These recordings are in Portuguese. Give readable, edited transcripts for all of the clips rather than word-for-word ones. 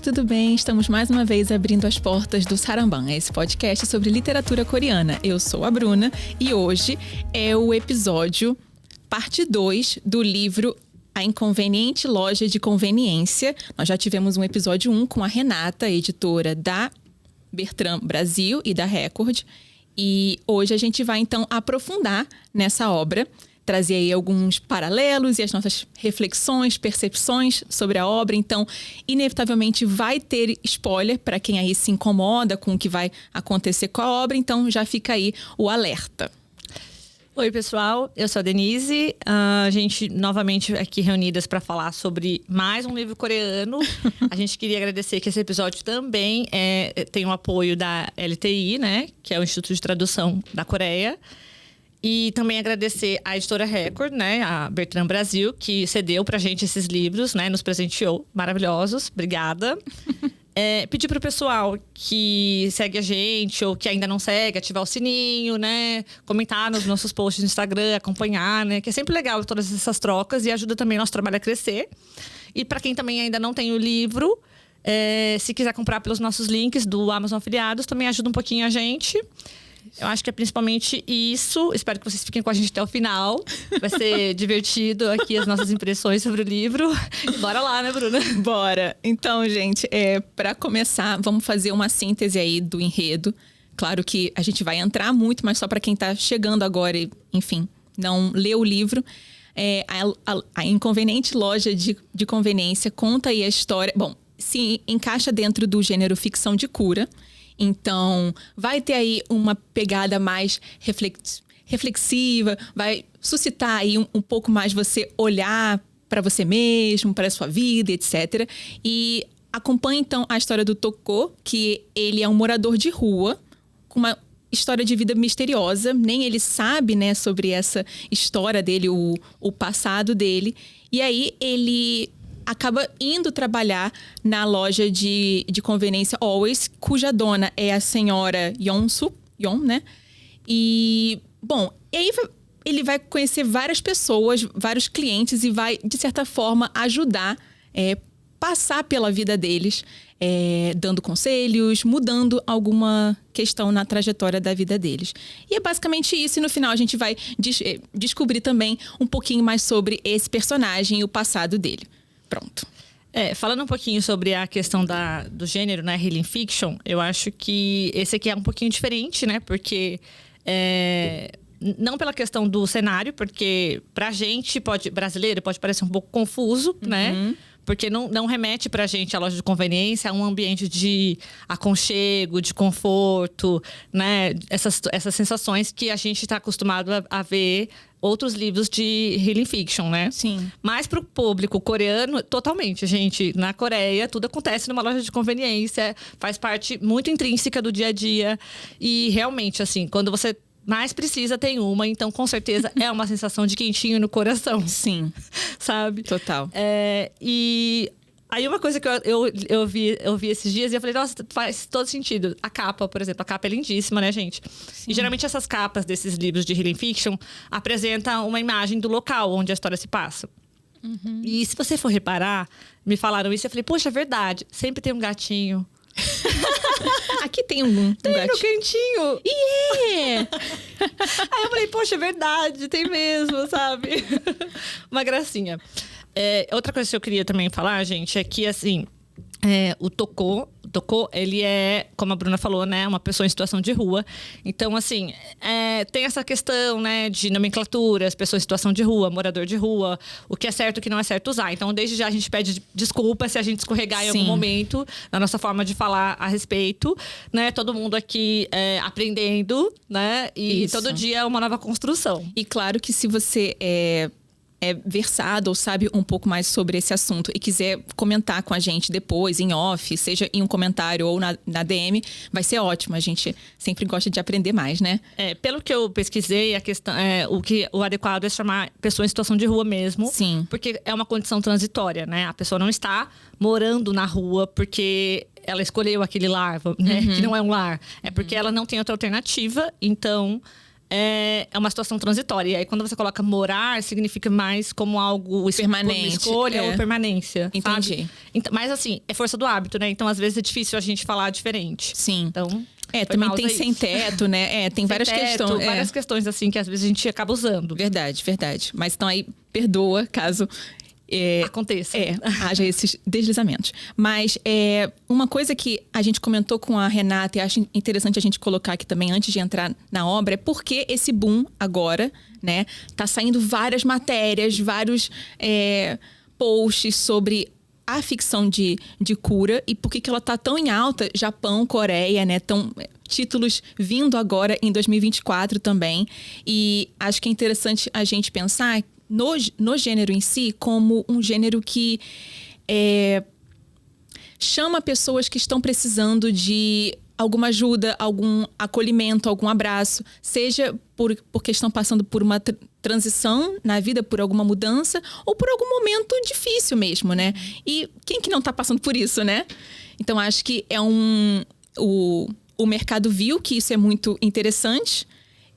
gente, tudo bem? Estamos mais uma vez abrindo as portas do Saramban, esse podcast sobre literatura coreana. Eu sou a Bruna e hoje é o episódio parte 2 do livro A Inconveniente Loja de Conveniência. Nós já tivemos um episódio 1 com a Renata, editora da Bertrand Brasil e da Record. E hoje a gente vai então aprofundar nessa obra, trazer aí alguns paralelos e as nossas reflexões, percepções sobre a obra. Então, inevitavelmente vai ter spoiler para quem aí se incomoda com o que vai acontecer com a obra. Então, já fica aí o alerta. Oi, pessoal. Eu sou a Denise. A gente novamente aqui reunidas para falar sobre mais um livro coreano. A gente queria agradecer que esse episódio também tem o apoio da LTI, né? Que é o Instituto de Tradução da Coreia. E também agradecer à editora Record, né, a Bertrand Brasil, que cedeu pra gente esses livros, né, nos presenteou. Maravilhosos. Obrigada. Pedir pro pessoal que segue a gente ou que ainda não segue, ativar o sininho, né, comentar nos nossos posts no Instagram, acompanhar, né, que é sempre legal todas essas trocas e ajuda também o nosso trabalho a crescer. E para quem também ainda não tem o livro, se quiser comprar pelos nossos links do Amazon Afiliados, também ajuda um pouquinho a gente. Eu acho que é principalmente isso. Espero que vocês fiquem com a gente até o final. Vai ser divertido aqui as nossas impressões sobre o livro. Bora lá, né, Bruna? Bora! Então, gente, para começar, vamos fazer uma síntese aí do enredo. Claro que a gente vai entrar muito, mas só para quem tá chegando agora e, enfim, não leu o livro. A Inconveniente Loja de Conveniência conta aí a história... Bom, se encaixa dentro do gênero ficção de cura. Então, vai ter aí uma pegada mais reflexiva, vai suscitar aí um pouco mais você olhar para você mesmo, para a sua vida, etc. E acompanhe, então, a história do Toko, que ele é um morador de rua, com uma história de vida misteriosa. Nem ele sabe, né, sobre essa história dele, o passado dele. E aí, ele acaba indo trabalhar na loja de conveniência Always, cuja dona é a senhora Yeon, né? E, bom, e aí ele vai conhecer várias pessoas, vários clientes e vai, de certa forma, ajudar, passar pela vida deles, dando conselhos, mudando alguma questão na trajetória da vida deles. E é basicamente isso. E no final a gente vai descobrir também um pouquinho mais sobre esse personagem e o passado dele. Pronto. Falando um pouquinho sobre a questão do gênero, né, Healing Fiction, eu acho que esse aqui é um pouquinho diferente, né, porque não pela questão do cenário, porque pra gente, brasileiro, pode parecer um pouco confuso, né, porque não remete pra gente a loja de conveniência a um ambiente de aconchego, de conforto, né, essas sensações que a gente tá acostumado a ver outros livros de Healing Fiction, né? Sim. Mas pro público coreano, totalmente, gente. Na Coreia, tudo acontece numa loja de conveniência. Faz parte muito intrínseca do dia a dia. E realmente, assim, quando você mais precisa, tem uma. Então, com certeza, é uma sensação de quentinho no coração. Sim. Sabe? Total. E aí, uma coisa que eu vi esses dias e eu falei, nossa, faz todo sentido. A capa, por exemplo, a capa é lindíssima, né, gente? Sim. E geralmente essas capas desses livros de Healing Fiction apresentam uma imagem do local onde a história se passa. Uhum. E se você for reparar, me falaram isso, eu falei, poxa, é verdade. Sempre tem um gatinho. Aqui tem um tem gatinho. No cantinho. Aí eu falei, poxa, é verdade, tem mesmo, sabe? Uma gracinha. Outra coisa que eu queria também falar, gente, é que, assim, o Toko, ele é, como a Bruna falou, né, uma pessoa em situação de rua. Então, assim, tem essa questão, né, de nomenclaturas, pessoa em situação de rua, morador de rua, o que é certo e o que não é certo usar. Então, desde já a gente pede desculpa se a gente escorregar em algum momento na nossa forma de falar a respeito, né? Todo mundo aqui aprendendo, né? E isso. Todo dia é uma nova construção. E claro que se você é versado ou sabe um pouco mais sobre esse assunto e quiser comentar com a gente depois, em off, seja em um comentário ou na DM, vai ser ótimo. A gente sempre gosta de aprender mais, né? Pelo que eu pesquisei, a questão, o adequado é chamar pessoa em situação de rua mesmo. Sim. Porque é uma condição transitória, né? A pessoa não está morando na rua porque ela escolheu aquele lar, né? Que não é um lar. É porque ela não tem outra alternativa, então é uma situação transitória. E aí, quando você coloca morar, significa mais como algo permanente, uma escolha ou permanência. Entendi. Sabe? Então, mas assim, é força do hábito, né? Então, às vezes, é difícil a gente falar diferente. Sim. Então, também tem sem teto, né? Tem várias questões. Várias questões, assim, que às vezes a gente acaba usando. Verdade. Mas então aí, perdoa caso... aconteça. Haja esses deslizamentos. Mas uma coisa que a gente comentou com a Renata e acho interessante a gente colocar aqui também antes de entrar na obra é porque esse boom agora, né? Tá saindo várias matérias, vários posts sobre a ficção de cura e por que ela tá tão em alta, Japão, Coreia, né? Títulos vindo agora em 2024 também. E acho que é interessante a gente pensar no gênero em si como um gênero que chama pessoas que estão precisando de alguma ajuda, algum acolhimento, algum abraço, seja porque estão passando por uma transição na vida, por alguma mudança ou por algum momento difícil mesmo, né? E quem que não está passando por isso, né? Então, acho que o mercado viu que isso é muito interessante.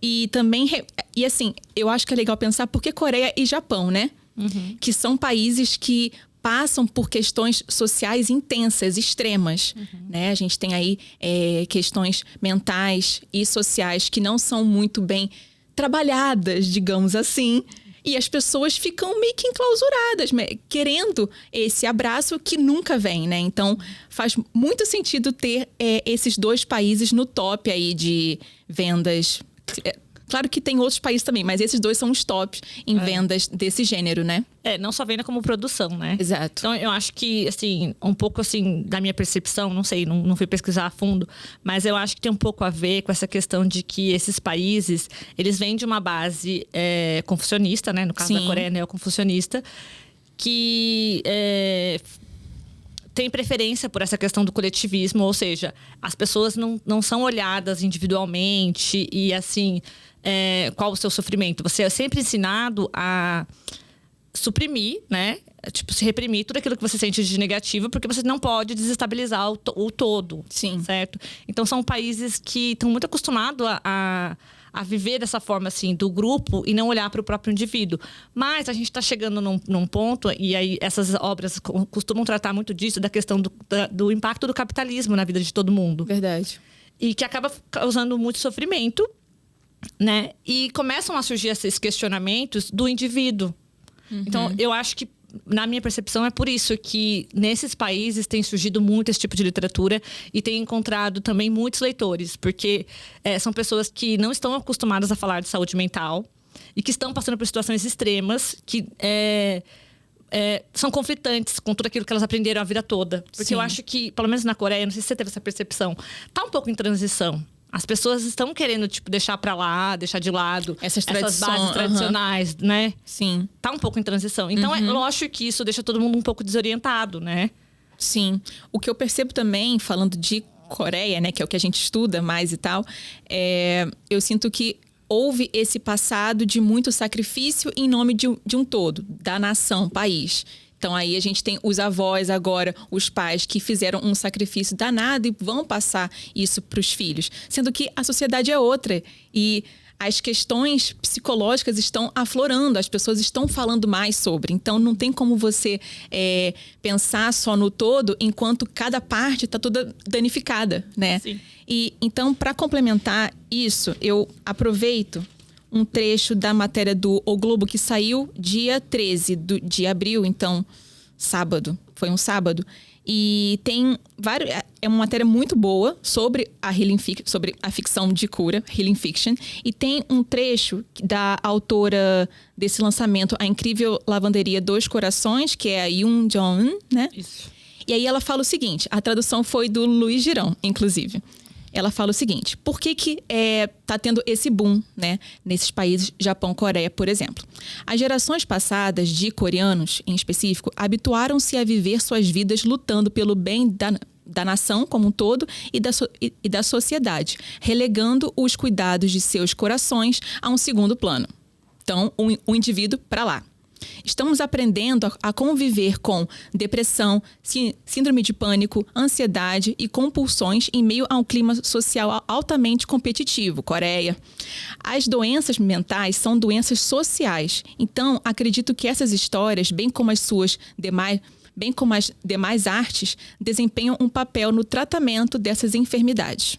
E também, e assim, eu acho que é legal pensar porque Coreia e Japão, né? Uhum. Que são países que passam por questões sociais intensas, extremas, né? A gente tem aí questões mentais e sociais que não são muito bem trabalhadas, digamos assim. E as pessoas ficam meio que enclausuradas, querendo esse abraço que nunca vem, né? Então, faz muito sentido ter esses dois países no top aí de vendas. Claro que tem outros países também, mas esses dois são os tops em vendas desse gênero, né? Não só venda como produção, né? Exato. Então, eu acho que, assim, um pouco assim, da minha percepção, não sei, não fui pesquisar a fundo, mas eu acho que tem um pouco a ver com essa questão de que esses países, eles vêm de uma base confucionista, né? No caso da Coreia, neoconfucionista, que tem preferência por essa questão do coletivismo, ou seja, as pessoas não são olhadas individualmente e, assim, qual o seu sofrimento. Você é sempre ensinado a suprimir, né? Tipo, se reprimir tudo aquilo que você sente de negativo, porque você não pode desestabilizar o todo. Sim. Certo? Então, são países que estão muito acostumados a viver dessa forma, assim, do grupo e não olhar para o próprio indivíduo. Mas a gente está chegando num ponto, e aí essas obras costumam tratar muito disso, da questão do impacto do capitalismo na vida de todo mundo. Verdade. E que acaba causando muito sofrimento, né? E começam a surgir esses questionamentos do indivíduo. Então, eu acho que, na minha percepção, é por isso que nesses países tem surgido muito esse tipo de literatura e tem encontrado também muitos leitores, porque são pessoas que não estão acostumadas a falar de saúde mental e que estão passando por situações extremas que são conflitantes com tudo aquilo que elas aprenderam a vida toda. Porque eu acho que, pelo menos na Coreia, não sei se você teve essa percepção, tá um pouco em transição. As pessoas estão querendo, tipo, deixar pra lá, deixar de lado essas bases tradicionais, né? Sim. Tá um pouco em transição. Então, é lógico que isso deixa todo mundo um pouco desorientado, né? Sim. O que eu percebo também, falando de Coreia, né? Que é o que a gente estuda mais e tal, eu sinto que houve esse passado de muito sacrifício em nome de um todo, da nação, país. Então, aí a gente tem os avós agora, os pais que fizeram um sacrifício danado e vão passar isso para os filhos. Sendo que a sociedade é outra e as questões psicológicas estão aflorando, as pessoas estão falando mais sobre. Então, não tem como você pensar só no todo enquanto cada parte está toda danificada, né? Sim. E então, para complementar isso, eu aproveito um trecho da matéria do O Globo que saiu dia 13 de abril, então sábado, foi um sábado. E tem vários, é uma matéria muito boa sobre sobre a ficção de cura, Healing Fiction. E tem um trecho da autora desse lançamento, A Incrível Lavanderia dos Corações, que é a Yoon Jong-un, né? Isso. E aí ela fala o seguinte, a tradução foi do Luiz Girão, inclusive. Ela fala o seguinte, por que tá tendo esse boom, né, nesses países, Japão, Coreia, por exemplo? As gerações passadas de coreanos, em específico, habituaram-se a viver suas vidas lutando pelo bem da nação como um todo e da sociedade, relegando os cuidados de seus corações a um segundo plano. Então, o indivíduo para lá. Estamos aprendendo a conviver com depressão, síndrome de pânico, ansiedade e compulsões em meio a um clima social altamente competitivo, Coreia. As doenças mentais são doenças sociais. Então, acredito que essas histórias, bem como as demais artes, desempenham um papel no tratamento dessas enfermidades.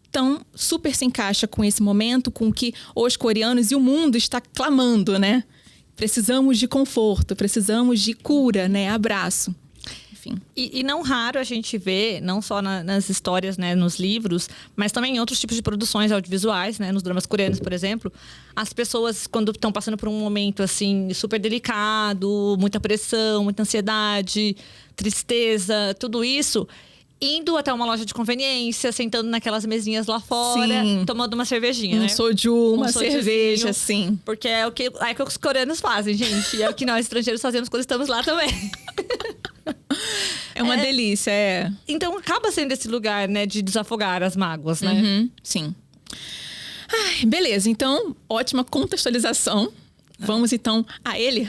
Então, super se encaixa com esse momento, com que os coreanos e o mundo está clamando, né? Precisamos de conforto, precisamos de cura, né? Abraço. Enfim. E não raro a gente vê, não só nas histórias, né, nos livros, mas também em outros tipos de produções audiovisuais, né, nos dramas coreanos, por exemplo, as pessoas, quando estão passando por um momento, assim, super delicado, muita pressão, muita ansiedade, tristeza, tudo isso, indo até uma loja de conveniência, sentando naquelas mesinhas lá fora, sim, tomando uma cervejinha, né? Soju, uma cerveja, sim. Porque é o que os coreanos fazem, gente. E é o que nós, estrangeiros, fazemos quando estamos lá também. É uma delícia, é. Então, acaba sendo esse lugar, né, de desafogar as mágoas, né? Uhum, sim. Ai, beleza, então, ótima contextualização. Vamos, então,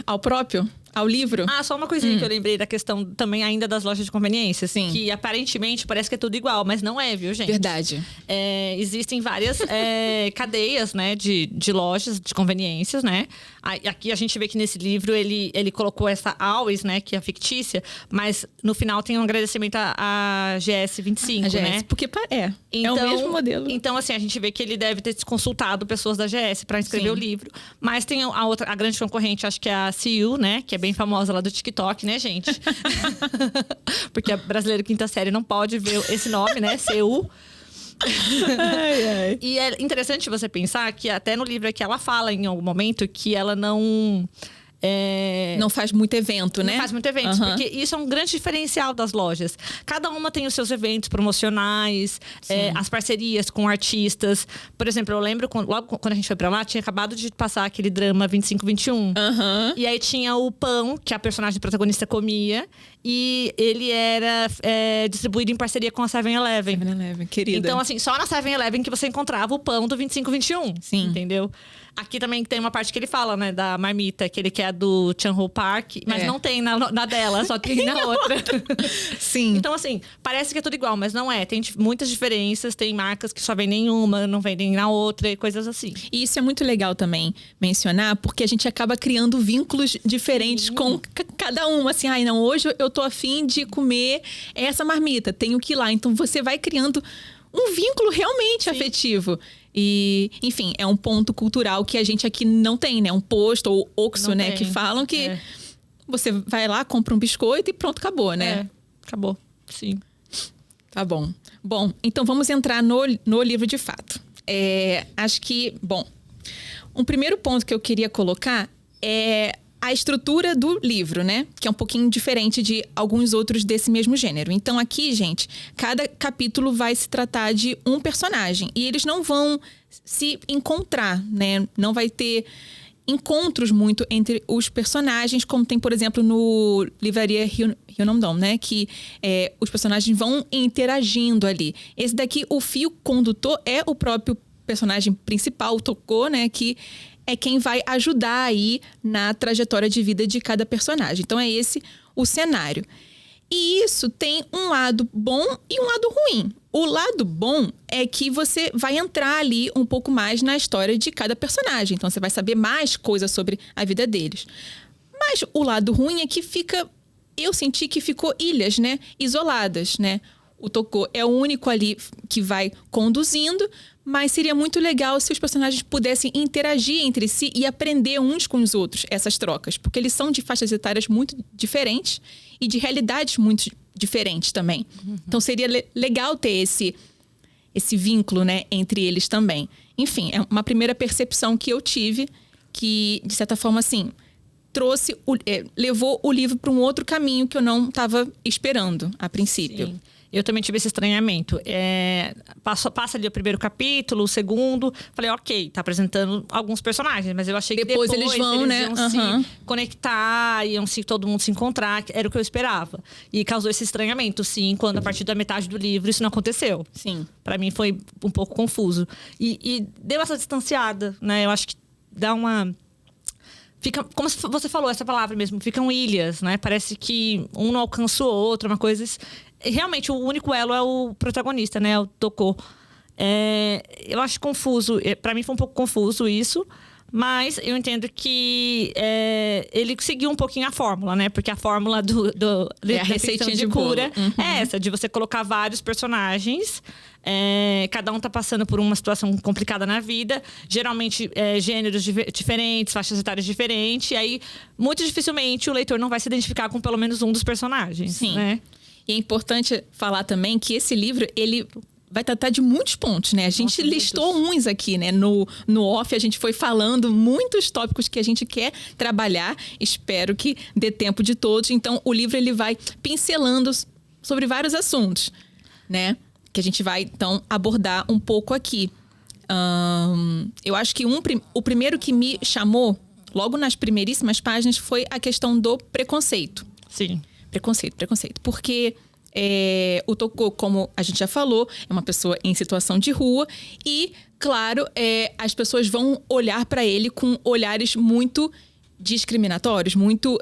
ao próprio... Ao livro? Só uma coisinha que eu lembrei da questão também ainda das lojas de conveniência. Sim. Que aparentemente parece que é tudo igual, mas não é, viu, gente? Verdade. Existem várias cadeias, né, de lojas de conveniências, né? Aqui a gente vê que nesse livro ele colocou essa Always, né, que é fictícia, mas no final tem um agradecimento à GS 25, né? Porque é o mesmo modelo. Então, assim, a gente vê que ele deve ter consultado pessoas da GS para escrever o livro. Mas tem a grande concorrente, acho que é a CU, né, que é bem famosa lá do TikTok, né, gente? Porque a brasileiro quinta série não pode ver esse nome, né? CU. Ai. E é interessante você pensar que até no livro aqui ela fala em algum momento que ela não faz muito evento, né? Não faz muito evento, porque isso é um grande diferencial das lojas. Cada uma tem os seus eventos promocionais, as parcerias com artistas. Por exemplo, eu lembro, logo quando a gente foi pra lá, tinha acabado de passar aquele drama 25-21. E aí tinha o pão, que a personagem protagonista comia. E ele era distribuído em parceria com a 7-Eleven. 7-Eleven, querida. Então, assim, só na 7-Eleven que você encontrava o pão do 25-21. Sim. Entendeu? Aqui também tem uma parte que ele fala, né? Da marmita, que ele quer do Chan-ho Park. Mas não tem na dela, só tem na outra. Sim. Então, assim, parece que é tudo igual, mas não é. Tem muitas diferenças. Tem marcas que só vendem uma, não vendem na outra e coisas assim. E isso é muito legal também mencionar, porque a gente acaba criando vínculos diferentes com cada uma. Assim, não, hoje eu tô afim de comer essa marmita, tenho que ir lá. Então, você vai criando um vínculo realmente afetivo. E, enfim, é um ponto cultural que a gente aqui não tem, né? Um posto ou oxo, né? Que falam que você vai lá, compra um biscoito e pronto, acabou, né? Acabou, sim. Tá bom. Bom, então vamos entrar no livro de fato. Acho que, um primeiro ponto que eu queria colocar é a estrutura do livro, né? Que é um pouquinho diferente de alguns outros desse mesmo gênero. Então aqui, gente, cada capítulo vai se tratar de um personagem. E eles não vão se encontrar, né? Não vai ter encontros muito entre os personagens, como tem, por exemplo, no Livraria Hyunamdong, né? Que os personagens vão interagindo ali. Esse daqui, o fio condutor é o próprio personagem principal, o Toko, né? Que é quem vai ajudar aí na trajetória de vida de cada personagem. Então, é esse o cenário. E isso tem um lado bom e um lado ruim. O lado bom é que você vai entrar ali um pouco mais na história de cada personagem. Então, você vai saber mais coisas sobre a vida deles. Mas o lado ruim é que eu senti que ficou ilhas, né? Isoladas, né? O Toko é o único ali que vai conduzindo, mas seria muito legal se os personagens pudessem interagir entre si e aprender uns com os outros essas trocas, porque eles são de faixas etárias muito diferentes e de realidades muito diferentes também. Então seria legal ter esse vínculo, né, entre eles também. Enfim, é uma primeira percepção que eu tive que, de certa forma, assim, levou o livro para um outro caminho que eu não estava esperando a princípio. Sim. Eu também tive esse estranhamento. Passa ali o primeiro capítulo, o segundo. Falei, ok, tá apresentando alguns personagens. Mas eu achei que depois eles vão, né? Iam se conectar, iam todo mundo se encontrar. Era o que eu esperava. E causou esse estranhamento, sim, quando a partir da metade do livro isso não aconteceu. Sim. Pra mim foi um pouco confuso. E deu essa distanciada, né? Eu acho que dá uma... fica, como você falou essa palavra mesmo, ficam ilhas, né? Parece que um não alcança o outro, uma coisa... Realmente, o único elo é o protagonista, né? O Toko. Eu acho confuso. Pra mim foi um pouco confuso isso. Mas eu entendo que ele seguiu um pouquinho a fórmula, né? Porque a fórmula da receitinha de cura é essa, de você colocar vários personagens. Cada um tá passando por uma situação complicada na vida. Geralmente, gêneros diferentes, faixas etárias diferentes. E aí, muito dificilmente, o leitor não vai se identificar com pelo menos um dos personagens. Sim. Né? E é importante falar também que esse livro, ele... vai tratar de muitos pontos, né? A gente listou uns aqui, né? No off, a gente foi falando muitos tópicos que a gente quer trabalhar. Espero que dê tempo de todos. Então, o livro, ele vai pincelando sobre vários assuntos, né? Que a gente vai, então, abordar um pouco aqui. Eu acho que o primeiro que me chamou, logo nas primeiríssimas páginas, foi a questão do preconceito. Sim. Preconceito. Porque... o Toko, como a gente já falou, é uma pessoa em situação de rua e, claro, as pessoas vão olhar para ele com olhares muito discriminatórios, muito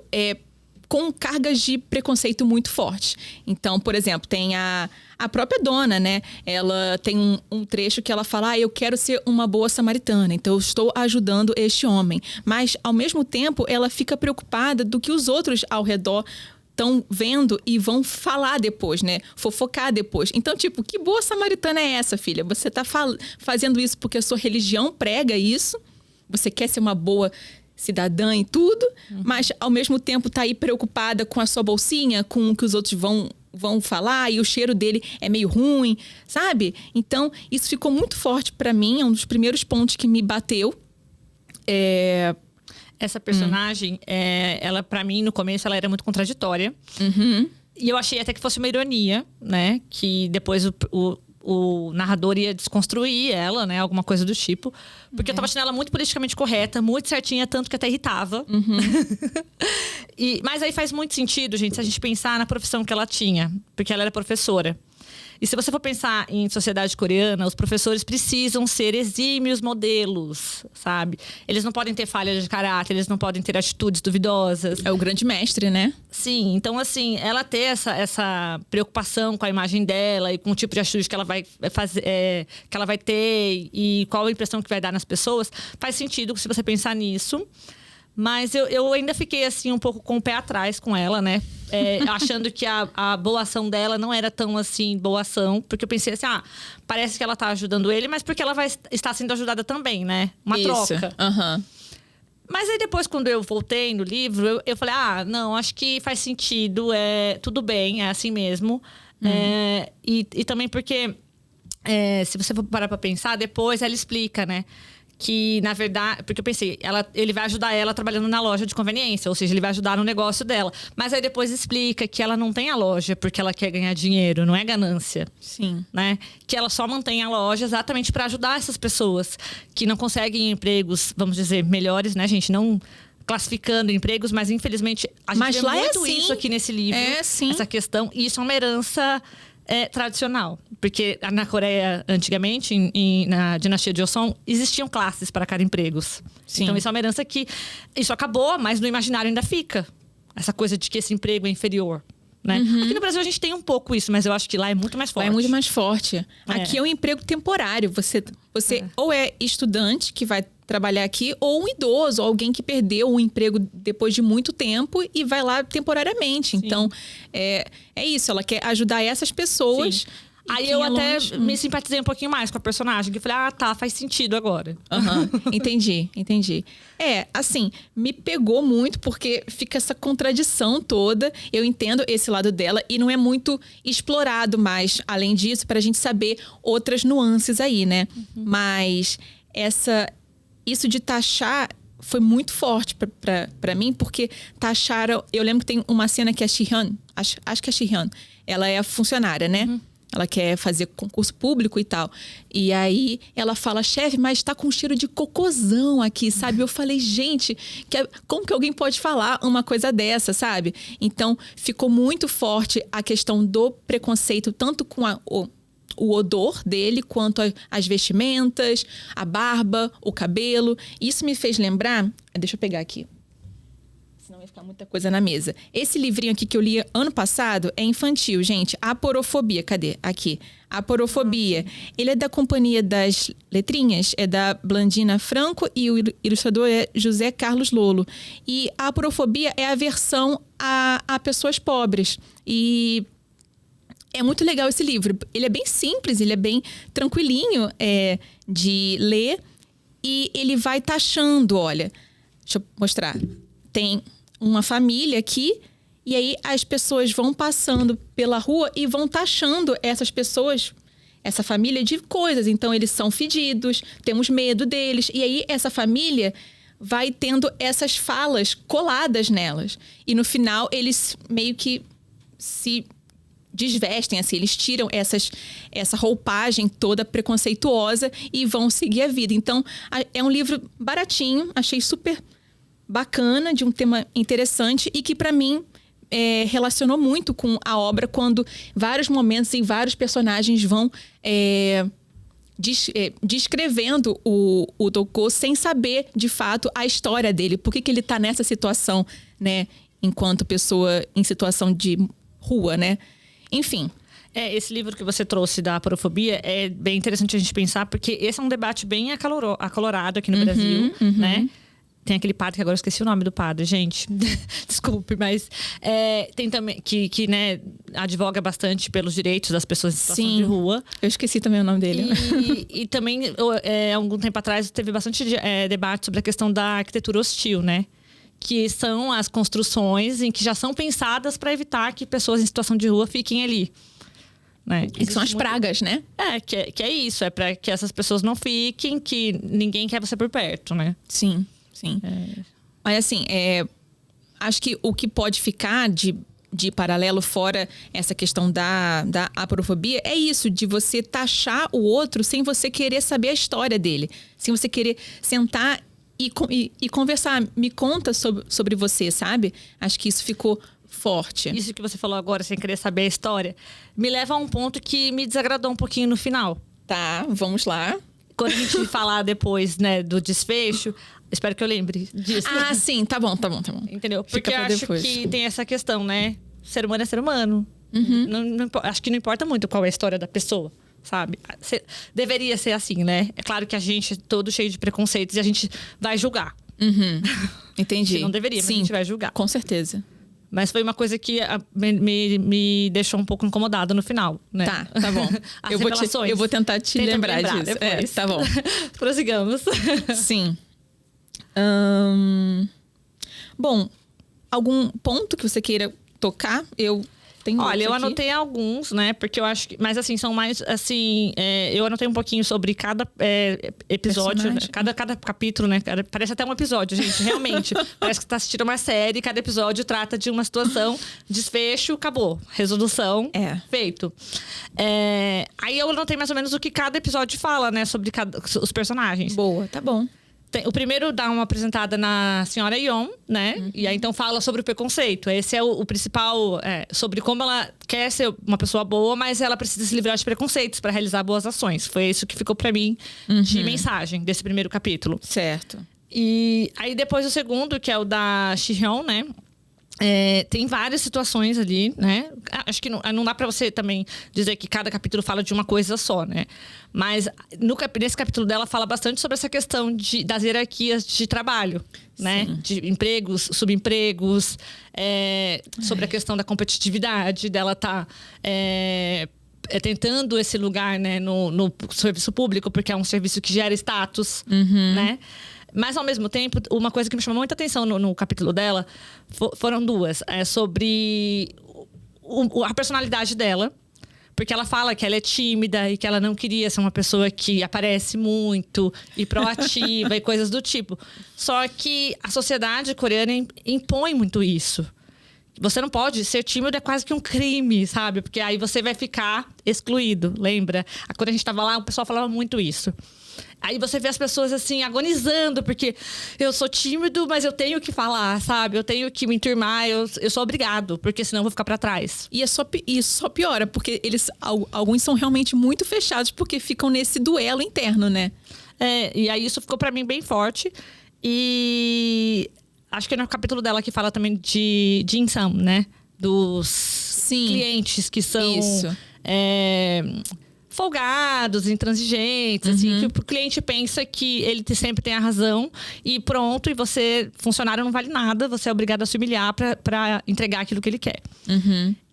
com cargas de preconceito muito fortes. Então, por exemplo, tem a própria dona, né? Ela tem um trecho que ela fala: eu quero ser uma boa samaritana, então eu estou ajudando este homem. Mas, ao mesmo tempo, ela fica preocupada do que os outros ao redor estão vendo e vão falar depois, né? Fofocar depois. Então, tipo, que boa samaritana é essa, filha? Você tá fazendo isso porque a sua religião prega isso? Você quer ser uma boa cidadã e tudo, mas ao mesmo tempo tá aí preocupada com a sua bolsinha, com o que os outros vão falar, e o cheiro dele é meio ruim, sabe? Então, isso ficou muito forte pra mim, é um dos primeiros pontos que me bateu. Essa personagem, ela, pra mim, no começo, ela era muito contraditória. E eu achei até que fosse uma ironia, né? Que depois o narrador ia desconstruir ela, né? Alguma coisa do tipo. Porque eu tava achando ela muito politicamente correta, muito certinha, tanto que até irritava. Mas aí faz muito sentido, gente, se a gente pensar na profissão que ela tinha. Porque ela era professora. E se você for pensar em sociedade coreana, os professores precisam ser exímios modelos, sabe? Eles não podem ter falhas de caráter, eles não podem ter atitudes duvidosas. É o grande mestre, né? Sim, então assim, ela ter essa preocupação com a imagem dela e com o tipo de atitude que ela vai fazer, que ela vai ter e qual a impressão que vai dar nas pessoas, faz sentido se você pensar nisso. Mas eu ainda fiquei, assim, um pouco com o pé atrás com ela, né? Achando que a boa ação dela não era tão, assim, boa ação. Porque eu pensei assim, parece que ela tá ajudando ele, mas porque ela vai estar sendo ajudada também, né? Uma troca. Mas aí depois, quando eu voltei no livro, eu falei, não, acho que faz sentido, tudo bem, é assim mesmo. E também porque, se você for parar pra pensar, depois ela explica, né? Que, na verdade... Porque eu pensei, ele vai ajudar ela trabalhando na loja de conveniência. Ou seja, ele vai ajudar no negócio dela. Mas aí depois explica que ela não tem a loja porque ela quer ganhar dinheiro. Não é ganância. Sim. Né? Que ela só mantém a loja exatamente para ajudar essas pessoas que não conseguem empregos, vamos dizer, melhores, né, gente? Não classificando empregos, mas infelizmente a gente vê muito isso aqui nesse livro. Sim. Essa questão. E isso é uma herança... tradicional. Porque na Coreia, antigamente, na dinastia de Joseon, existiam classes para cada empregos. Sim. Então, isso é uma herança que... Isso acabou, mas no imaginário ainda fica. Essa coisa de que esse emprego é inferior. Né? Aqui no Brasil a gente tem um pouco isso, mas eu acho que lá é muito mais forte. Lá é muito mais forte. Aqui é um emprego temporário. Você ou é estudante que vai trabalhar aqui, ou um idoso, ou alguém que perdeu o emprego depois de muito tempo e vai lá temporariamente. Sim. Então, é isso. Ela quer ajudar essas pessoas. Sim. Aí eu até me simpatizei um pouquinho mais com a personagem. Que eu falei, faz sentido agora. Entendi. Assim, me pegou muito porque fica essa contradição toda. Eu entendo esse lado dela e não é muito explorado mais, além disso, pra gente saber outras nuances aí, né? Mas isso de taxar foi muito forte pra mim, porque taxaram... Eu lembro que tem uma cena que a Shihan, acho que a Shihan, ela é a funcionária, né? Ela quer fazer concurso público e tal. E aí ela fala, chefe, mas tá com cheiro de cocôzão aqui, sabe? Eu falei, gente, como que alguém pode falar uma coisa dessa, sabe? Então, ficou muito forte a questão do preconceito, tanto com o odor dele, quanto as vestimentas, a barba, o cabelo. Isso me fez lembrar... Deixa eu pegar aqui. senão vai ficar muita coisa na mesa. Esse livrinho aqui que eu li ano passado é infantil, gente. Aporofobia. Cadê? Aqui. Aporofobia. Ele é da Companhia das Letrinhas, é da Blandina Franco e o ilustrador é José Carlos Lolo. E a aporofobia é a aversão a pessoas pobres. E é muito legal esse livro. Ele é bem simples, ele é bem tranquilinho de ler. E ele vai taxando, olha... Deixa eu mostrar. Tem uma família aqui e aí as pessoas vão passando pela rua e vão taxando essas pessoas, essa família, de coisas. Então, eles são fedidos, temos medo deles. E aí, essa família vai tendo essas falas coladas nelas. E no final, eles meio que se desvestem, assim. Eles tiram essa roupagem toda preconceituosa e vão seguir a vida. Então, é um livro baratinho, achei super bacana, de um tema interessante e que, para mim, relacionou muito com a obra quando vários momentos e vários personagens vão descrevendo o Tocco sem saber, de fato, a história dele. Por que ele está nessa situação, né? Enquanto pessoa em situação de rua, né? Enfim. Esse livro que você trouxe da aporofobia é bem interessante a gente pensar, porque esse é um debate bem acalorado aqui no Brasil, né? Tem aquele padre, que agora eu esqueci o nome do padre, gente. Desculpe, mas... tem também... Que né, advoga bastante pelos direitos das pessoas em situação de rua. Eu esqueci também o nome dele. E também, algum tempo atrás, teve bastante debate sobre a questão da arquitetura hostil, né? Que são as construções em que já são pensadas para evitar que pessoas em situação de rua fiquem ali. Né? Que são as pragas, né? Que é isso. É para que essas pessoas não fiquem, que ninguém quer você por perto, né? Sim. Mas assim, acho que o que pode ficar de paralelo fora essa questão da aporofobia é isso, de você taxar o outro sem você querer saber a história dele. Sem você querer sentar e conversar. Me conta sobre você, sabe? Acho que isso ficou forte. Isso que você falou agora, sem querer saber a história, me leva a um ponto que me desagradou um pouquinho no final. Tá, vamos lá. Quando a gente falar depois, né, do desfecho, espero que eu lembre disso. Ah, sim, tá bom. Entendeu? Porque eu acho que tem essa questão, né? Ser humano é ser humano. Acho que não importa muito qual é a história da pessoa, sabe? Deveria ser assim, né? É claro que a gente é todo cheio de preconceitos e a gente vai julgar. Entendi. Não deveria, mas a gente vai julgar. Com certeza. Mas foi uma coisa que me deixou um pouco incomodada no final, né? Tá bom. Eu vou tentar te lembrar disso. Depois. Tá bom. Prossigamos. Sim. Bom, algum ponto que você queira tocar? Olha, eu anotei alguns, né? Porque eu acho que... Mas, assim, são mais, assim... eu anotei um pouquinho sobre cada episódio, né? Cada capítulo, né? Parece até um episódio, gente. Realmente. Parece que tá assistindo uma série. Cada episódio trata de uma situação. Desfecho, acabou. Resolução, feito. Aí eu anotei mais ou menos o que cada episódio fala, né? Sobre os personagens. Boa, tá bom. O primeiro dá uma apresentada na senhora Yon, né? E aí então fala sobre o preconceito. Esse é o principal, sobre como ela quer ser uma pessoa boa, mas ela precisa se livrar de preconceitos para realizar boas ações. Foi isso que ficou para mim de mensagem desse primeiro capítulo. Certo. E aí depois o segundo, que é o da Shihyun, né? Tem várias situações ali, né? Acho que não dá pra você também dizer que cada capítulo fala de uma coisa só, né? Mas nesse capítulo dela fala bastante sobre essa questão das hierarquias de trabalho, né? De empregos, subempregos, sobre a questão da competitividade, dela tentando esse lugar, né, no serviço público, porque é um serviço que gera status, né? Mas, ao mesmo tempo, uma coisa que me chamou muita atenção no capítulo dela foram duas. Sobre a personalidade dela. Porque ela fala que ela é tímida e que ela não queria ser uma pessoa que aparece muito e proativa e coisas do tipo. Só que a sociedade coreana impõe muito isso. Você não pode ser tímido, é quase que um crime, sabe? Porque aí você vai ficar excluído, lembra? Quando a gente tava lá, o pessoal falava muito isso. Aí você vê as pessoas assim, agonizando, porque eu sou tímido, mas eu tenho que falar, sabe? Eu tenho que me enturmar, eu sou obrigado, porque senão eu vou ficar pra trás. E isso só piora, porque alguns são realmente muito fechados, porque ficam nesse duelo interno, né? E aí isso ficou pra mim bem forte. E Acho que é no capítulo dela que fala também de Insam, né? Dos clientes que são folgados, intransigentes, assim, que o cliente pensa que ele sempre tem a razão e pronto, e você, funcionário, não vale nada, você é obrigado a se humilhar para entregar aquilo que ele quer.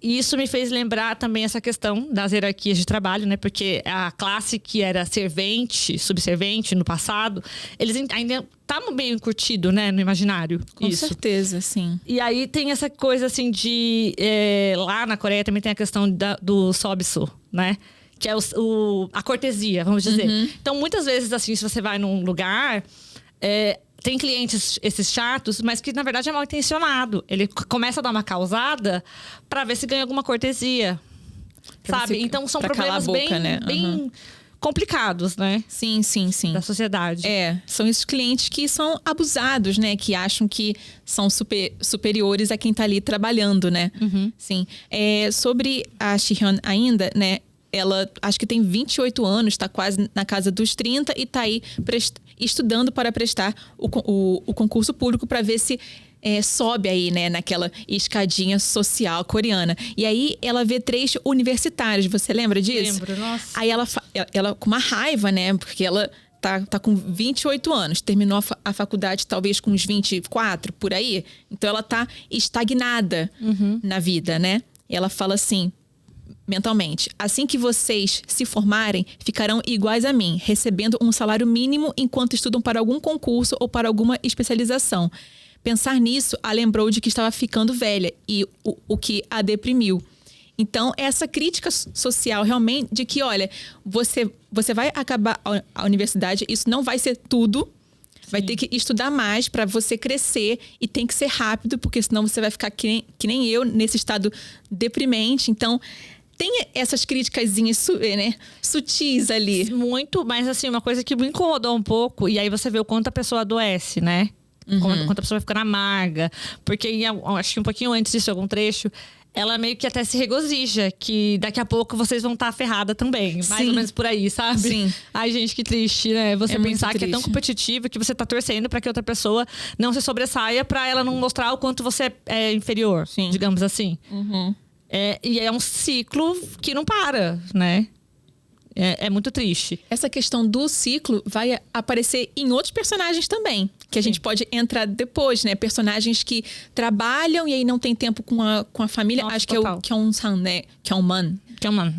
E isso me fez lembrar também essa questão das hierarquias de trabalho, né? Porque a classe que era servente, subservente no passado, eles ainda estavam meio encurtido, né? No imaginário. Com certeza, sim. E aí tem essa coisa assim de... lá na Coreia também tem a questão do sobsu, né? Que é a cortesia, vamos dizer. Então, muitas vezes, assim, se você vai num lugar... tem clientes, esses chatos, mas que, na verdade, é mal intencionado. Ele começa a dar uma causada para ver se ganha alguma cortesia. Sabe? Então, são problemas bem complicados, né? Sim. Da sociedade. São esses clientes que são abusados, né? Que acham que são superiores a quem tá ali trabalhando, né? Sim. Sobre a Shihyun ainda, né? Ela, acho que tem 28 anos, está quase na casa dos 30 e está aí estudando para prestar o concurso público para ver se sobe aí, né, naquela escadinha social coreana. E aí ela vê 3 universitários, você lembra disso? Lembro, nossa. Aí ela com uma raiva, né, porque ela tá com 28 anos, terminou a faculdade talvez com uns 24, por aí. Então ela tá estagnada na vida, né? E ela fala assim... mentalmente, assim que vocês se formarem, ficarão iguais a mim, recebendo um salário mínimo enquanto estudam para algum concurso ou para alguma especialização. Pensar nisso a lembrou de que estava ficando velha e o que a deprimiu. Então, essa crítica social realmente de que, olha, você vai acabar a universidade, isso não vai ser tudo, vai ter que estudar mais para você crescer e tem que ser rápido, porque senão você vai ficar que nem eu, nesse estado deprimente. Então, tem essas criticazinhas, né, sutis ali. Muito, mas assim, uma coisa que me incomodou um pouco, e aí você vê o quanto a pessoa adoece, né? Quanto a pessoa vai ficando amarga. Porque acho que um pouquinho antes disso, algum trecho, ela meio que até se regozija que daqui a pouco vocês vão estar ferrada também. Mais ou menos por aí, sabe? Sim. Ai, gente, que triste, né? Você pensar que é tão competitivo que você tá torcendo pra que outra pessoa não se sobressaia, pra ela não mostrar o quanto você é inferior, digamos assim. E é um ciclo que não para, né? É muito triste. Essa questão do ciclo vai aparecer em outros personagens também. Que a gente pode entrar depois, né? Personagens que trabalham e aí não tem tempo com a família. Nossa, acho que é o Kyung-san, né? Kyung-man.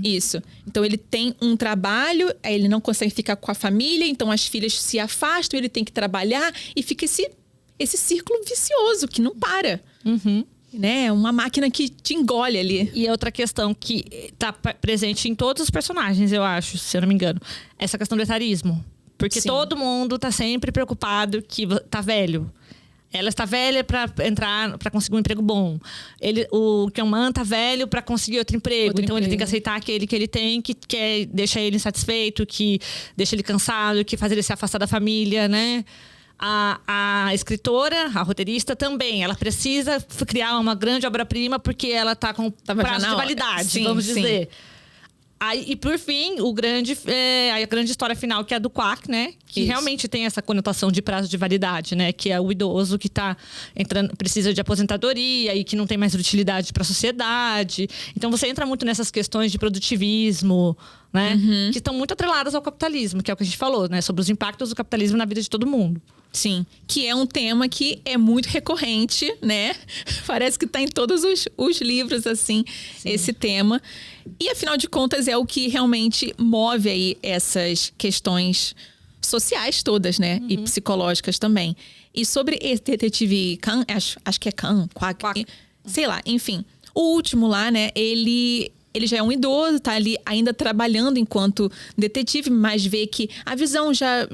Isso. Então ele tem um trabalho, aí ele não consegue ficar com a família, então as filhas se afastam, ele tem que trabalhar e fica esse círculo vicioso que não para. Né? Uma máquina que te engole ali. E outra questão que tá presente em todos os personagens, eu acho, se eu não me engano, essa questão do etarismo. Porque todo mundo tá sempre preocupado que tá velho. Ela está velha para conseguir um emprego bom. O Kyung-man tá velho para conseguir outro emprego. Então ele tem que aceitar aquele que ele tem, que deixa ele insatisfeito, que deixa ele cansado, que faz ele se afastar da família, né? A escritora, a roteirista também, ela precisa criar uma grande obra-prima porque ela tá com prazo de validade, vamos dizer. Aí, e por fim, a grande história final, que é a do Kwak, né? Que realmente tem essa conotação de prazo de validade, né? Que é o idoso que tá precisa de aposentadoria e que não tem mais utilidade para a sociedade. Então você entra muito nessas questões de produtivismo, né? Que estão muito atreladas ao capitalismo, que é o que a gente falou, né? Sobre os impactos do capitalismo na vida de todo mundo. Sim, que é um tema que é muito recorrente, né? Parece que está em todos os livros, assim, esse tema. E, afinal de contas, é o que realmente move aí essas questões sociais todas, né? E psicológicas também. E sobre esse detetive Kang, acho que é Kang, Kwak, sei lá, enfim. O último lá, né? Ele já é um idoso, tá ali ainda trabalhando enquanto detetive, mas vê que a visão já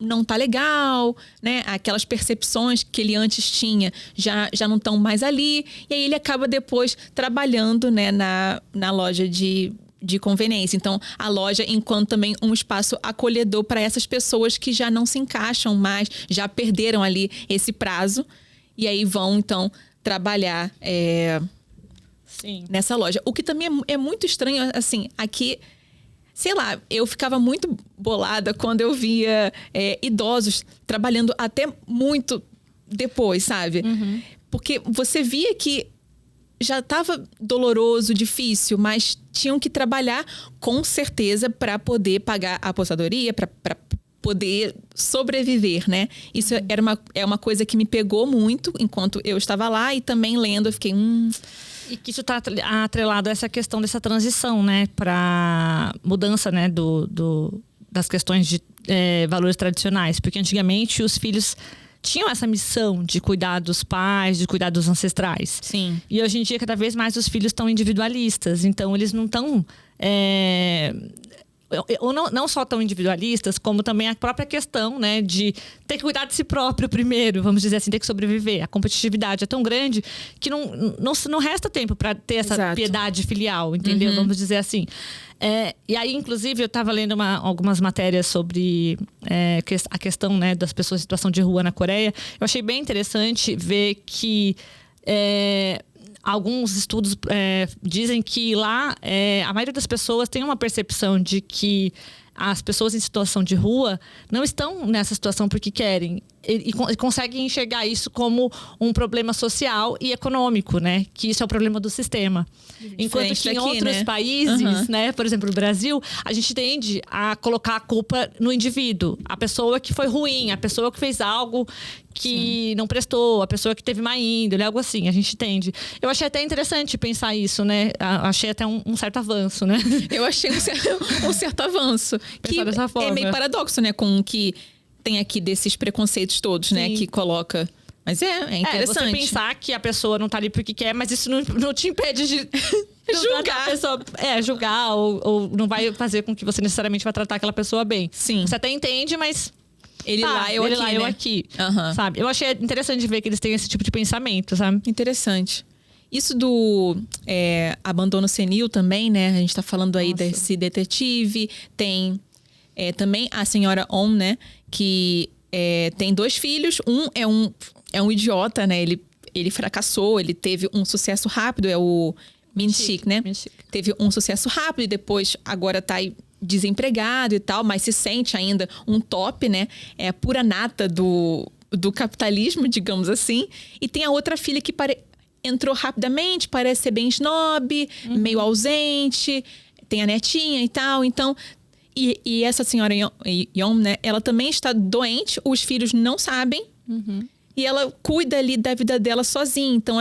não tá legal, né? Aquelas percepções que ele antes tinha já não estão mais ali. E aí ele acaba depois trabalhando, né, na loja de conveniência. Então, a loja enquanto também um espaço acolhedor para essas pessoas que já não se encaixam mais, já perderam ali esse prazo. E aí vão, então, trabalhar nessa loja. O que também é muito estranho, assim, aqui... Sei lá, eu ficava muito bolada quando eu via idosos trabalhando até muito depois, sabe? Porque você via que já estava doloroso, difícil, mas tinham que trabalhar com certeza para poder pagar a aposentadoria, para poder sobreviver, né? Isso é uma coisa que me pegou muito enquanto eu estava lá, e também lendo eu fiquei... E que isso está atrelado a essa questão dessa transição, né? Para mudança, né? Das questões de valores tradicionais. Porque antigamente os filhos tinham essa missão de cuidar dos pais, de cuidar dos ancestrais. Sim. E hoje em dia, cada vez mais os filhos estão individualistas. Então, eles não estão... ou não só tão individualistas, como também a própria questão, né, de ter que cuidar de si próprio primeiro, vamos dizer assim, ter que sobreviver. A competitividade é tão grande que não resta tempo para ter essa piedade filial, entendeu? Vamos dizer assim. E aí, inclusive, eu estava lendo algumas matérias sobre a questão, né, das pessoas em situação de rua na Coreia. Eu achei bem interessante ver que alguns estudos dizem que lá a maioria das pessoas tem uma percepção de que as pessoas em situação de rua não estão nessa situação porque querem e conseguem enxergar isso como um problema social e econômico, né? Que isso é o problema do sistema. Enquanto que em outros países, né? Por exemplo, no Brasil, a gente tende a colocar a culpa no indivíduo. A pessoa que foi ruim, a pessoa que fez algo que não prestou, a pessoa que teve má índole, algo assim. A gente tende. Eu achei até interessante pensar isso, né? Achei até um certo avanço, né? Eu achei um certo avanço. Que dessa forma. É meio paradoxo, né? Com o que tem aqui desses preconceitos todos, né? Que coloca... Mas é interessante. Você pensar que a pessoa não tá ali porque quer, mas isso não te impede de julgar. A pessoa, julgar ou não vai fazer com que você necessariamente vai tratar aquela pessoa bem. Sim. Você até entende, mas... Ele lá, eu aqui, sabe? Eu achei interessante ver que eles têm esse tipo de pensamento, sabe? Interessante. Isso do abandono senil também, né? A gente tá falando aí desse detetive. Tem também a senhora On, né? Que tem 2 filhos. Um é um idiota, né? Ele fracassou, ele teve um sucesso rápido. É o Min-sik, né? Teve um sucesso rápido e depois agora tá aí desempregado e tal, mas se sente ainda um top, né? É a pura nata do capitalismo, digamos assim. E tem a outra filha que entrou rapidamente, parece ser bem snob, meio ausente. Tem a netinha e tal. Então, e essa senhora Yeon, né? Ela também está doente, os filhos não sabem. E ela cuida ali da vida dela sozinha. Então,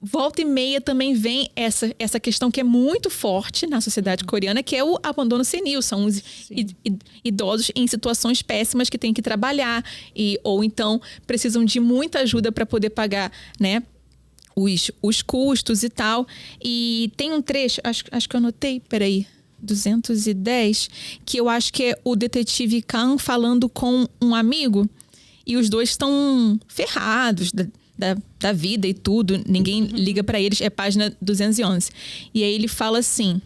volta e meia também vem essa questão que é muito forte na sociedade coreana, que é o abandono senil. São os idosos em situações péssimas que têm que trabalhar ou então precisam de muita ajuda para poder pagar, né, os custos e tal. E tem um trecho, acho que eu anotei, 210, que eu acho que é o detetive Kang falando com um amigo e os dois estão ferrados da vida e tudo, ninguém liga pra eles, é página 211. E aí ele fala assim...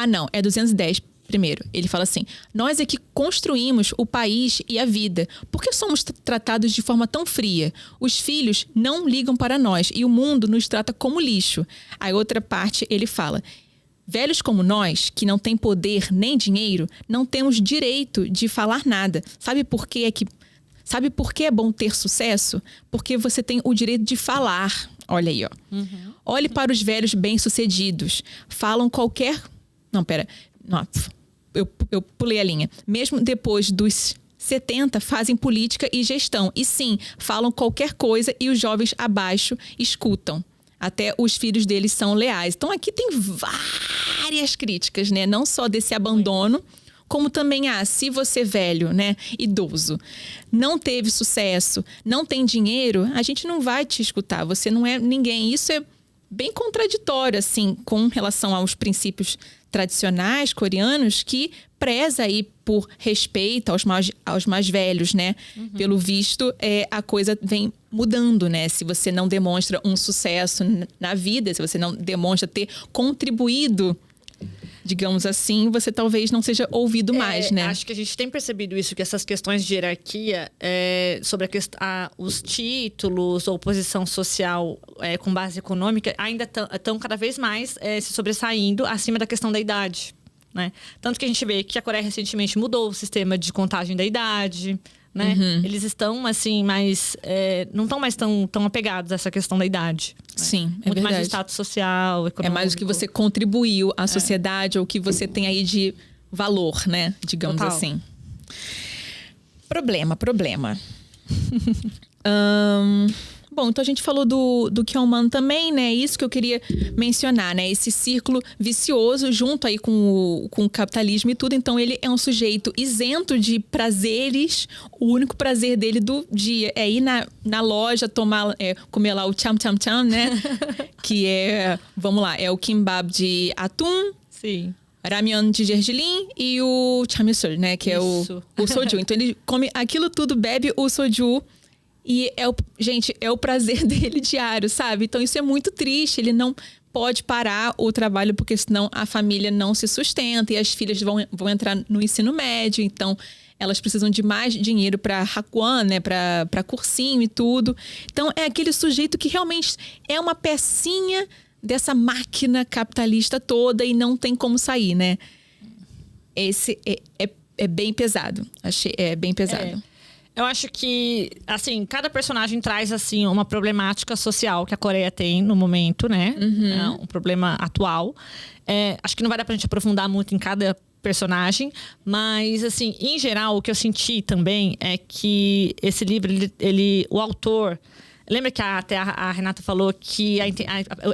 não, é 210 primeiro. Ele fala assim: nós é que construímos o país e a vida. Por que somos tratados de forma tão fria? Os filhos não ligam para nós e o mundo nos trata como lixo. A outra parte ele fala: velhos como nós, que não têm poder nem dinheiro, não temos direito de falar nada. Sabe por que é bom ter sucesso? Porque você tem o direito de falar. Olha aí, ó. Olhe para os velhos bem-sucedidos. Falam qualquer... Não, pera. Não, eu pulei a linha. Mesmo depois dos 70, fazem política e gestão. E sim, falam qualquer coisa e os jovens abaixo escutam. Até os filhos deles são leais. Então aqui tem várias críticas, né? Não só desse abandono... como também, se você velho, né, idoso, não teve sucesso, não tem dinheiro, a gente não vai te escutar, você não é ninguém. Isso é bem contraditório, assim, com relação aos princípios tradicionais coreanos, que preza aí por respeito aos mais velhos, né? Pelo visto, a coisa vem mudando, né? Se você não demonstra um sucesso na vida, se você não demonstra ter contribuído, digamos assim, você talvez não seja ouvido mais, né? Acho que a gente tem percebido isso, que essas questões de hierarquia, sobre os títulos ou posição social com base econômica, ainda estão cada vez mais se sobressaindo acima da questão da idade, né? Tanto que a gente vê que a Coreia recentemente mudou o sistema de contagem da idade, né? Eles estão, assim, mais... não estão mais tão apegados a essa questão da idade. Sim, né? Muito mais do status social, econômico. É mais o que você contribuiu à sociedade ou o que você tem aí de valor, né? Digamos Total. assim. Problema. Bom, então a gente falou do Kyoman também, né? Isso que eu queria mencionar, né? Esse círculo vicioso junto aí com o capitalismo e tudo. Então ele é um sujeito isento de prazeres. O único prazer dele do dia é ir na loja, comer lá o cham cham cham, né? Que é, vamos lá, é o kimbap de atum. Sim. Ramyeon de gergelim e o chamisul, né? Que é o soju. Então ele come aquilo tudo, bebe o soju. E é o prazer dele diário, sabe? Então isso é muito triste. Ele não pode parar o trabalho porque senão a família não se sustenta e as filhas vão entrar no ensino médio. Então elas precisam de mais dinheiro para Hakuan, né? Para cursinho e tudo. Então é aquele sujeito que realmente é uma pecinha dessa máquina capitalista toda e não tem como sair, né? Esse é bem pesado. É bem pesado. Eu acho que, assim, cada personagem traz, assim, uma problemática social que a Coreia tem no momento, né? É um problema atual. Acho que não vai dar pra gente aprofundar muito em cada personagem, mas, assim, em geral, o que eu senti também é que esse livro, o autor... Lembra que até a Renata falou que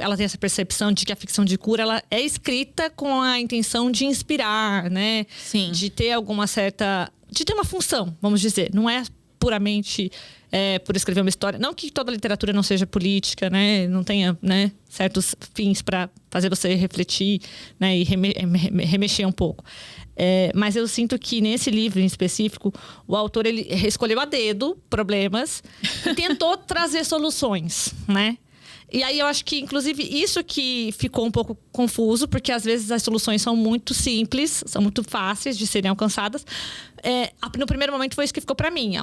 ela tem essa percepção de que a ficção de cura ela é escrita com a intenção de inspirar, né? Sim. De ter alguma certa... De ter uma função, vamos dizer. Não é puramente por escrever uma história. Não que toda literatura não seja política, né? Não tenha, né, certos fins para fazer você refletir, né? E remexer um pouco. Mas eu sinto que nesse livro em específico, o autor ele escolheu a dedo problemas e tentou trazer soluções, né? E aí eu acho que, inclusive, isso que ficou um pouco confuso, porque às vezes as soluções são muito simples, são muito fáceis de serem alcançadas. No primeiro momento foi isso que ficou para mim,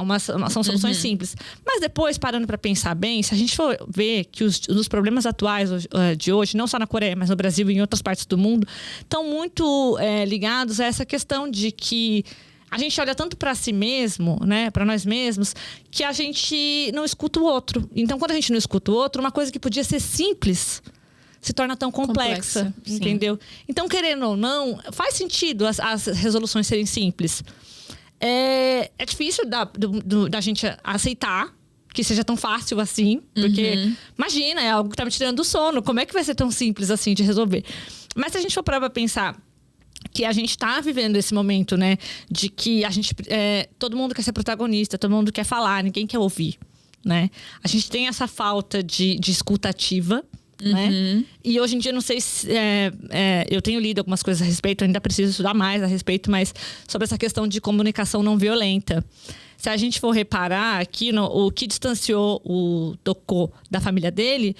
são soluções simples. Mas depois, parando para pensar bem, se a gente for ver que os problemas atuais de hoje, não só na Coreia, mas no Brasil e em outras partes do mundo, estão muito ligados a essa questão de que a gente olha tanto para si mesmo, né, para nós mesmos, que a gente não escuta o outro. Então, quando a gente não escuta o outro, uma coisa que podia ser simples se torna tão complexa, entendeu? Então, querendo ou não, faz sentido as resoluções serem simples. É difícil da gente aceitar que seja tão fácil assim, porque imagina, é algo que tá me tirando do sono. Como é que vai ser tão simples assim de resolver? Mas se a gente for parar pra pensar que a gente tá vivendo esse momento, né? De que a gente... todo mundo quer ser protagonista, todo mundo quer falar, ninguém quer ouvir, né? A gente tem essa falta de escuta ativa, né? E hoje em dia, não sei se... eu tenho lido algumas coisas a respeito, ainda preciso estudar mais a respeito, mas sobre essa questão de comunicação não violenta. Se a gente for reparar aqui, o que distanciou o Toko da família dele...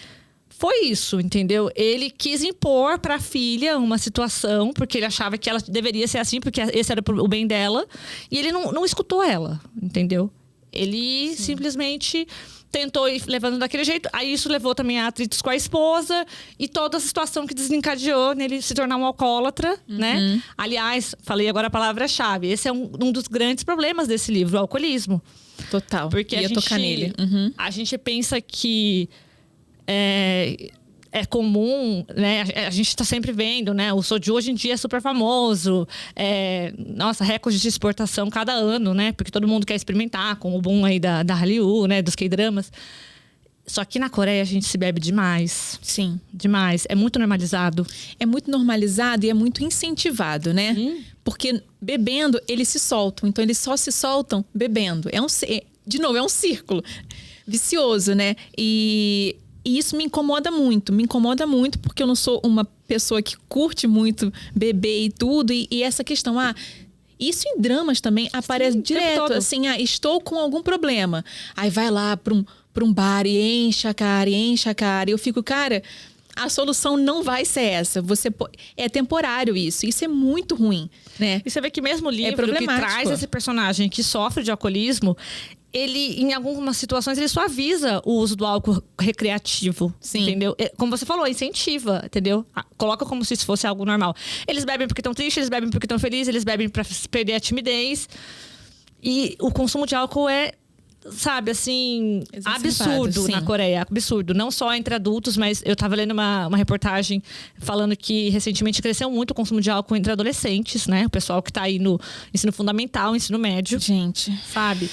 Foi isso, entendeu? Ele quis impor para a filha uma situação, porque ele achava que ela deveria ser assim, porque esse era o bem dela. E ele não escutou ela, entendeu? Ele simplesmente tentou ir levando daquele jeito. Aí isso levou também a atritos com a esposa. E toda a situação que desencadeou nele se tornar um alcoólatra, né? Aliás, falei agora a palavra-chave. Esse é um dos grandes problemas desse livro, o alcoolismo. Total. Porque ia tocar nele. A gente pensa que... É comum, né? A gente está sempre vendo, né? O soju hoje em dia é super famoso. Nossa, recorde de exportação cada ano, né? Porque todo mundo quer experimentar com o boom aí da Hallyu, né? Dos K-dramas. Só que na Coreia a gente se bebe demais. Sim. Demais. É muito normalizado. É muito normalizado e é muito incentivado, né? Porque bebendo, eles se soltam. Então, eles só se soltam bebendo. De novo, é um círculo vicioso, né? E isso me incomoda muito, porque eu não sou uma pessoa que curte muito beber e tudo. E essa questão, isso em dramas também aparece direto, assim, estou com algum problema. Aí vai lá pra um bar e enche a cara. E eu fico, cara, a solução não vai ser essa. É temporário isso. Isso é muito ruim, né? E você vê que mesmo o livro que traz esse personagem que sofre de alcoolismo, ele, em algumas situações, ele suaviza o uso do álcool recreativo. Sim. Entendeu? Como você falou, incentiva, entendeu? Coloca como se isso fosse algo normal. Eles bebem porque estão tristes, eles bebem porque estão felizes, eles bebem pra perder a timidez. E o consumo de álcool é, sabe, assim, absurdo sim. na Coreia. Absurdo. Não só entre adultos, mas eu tava lendo uma reportagem falando que recentemente cresceu muito o consumo de álcool entre adolescentes, né? O pessoal que tá aí no ensino fundamental, ensino médio. Gente. Sabe?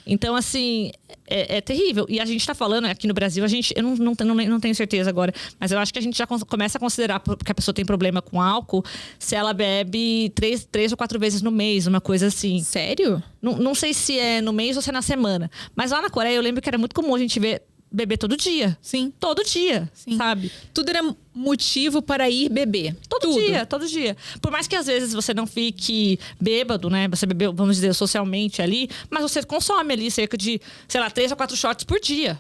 Então, assim, é terrível. E a gente tá falando aqui no Brasil, eu não tenho certeza agora, mas eu acho que a gente já começa a considerar que a pessoa tem problema com álcool se ela bebe 3 ou 4 vezes no mês, uma coisa assim. Sério? Não sei se é no mês ou se é na semana. Mas lá na Coreia, eu lembro que era muito comum a gente beber todo dia. Sim. Todo dia, Sim. sabe? Tudo era motivo para ir beber. Todo dia. Por mais que às vezes você não fique bêbado, né? Você bebeu, vamos dizer, socialmente ali, mas você consome ali cerca de, sei lá, 3 a 4 shots por dia.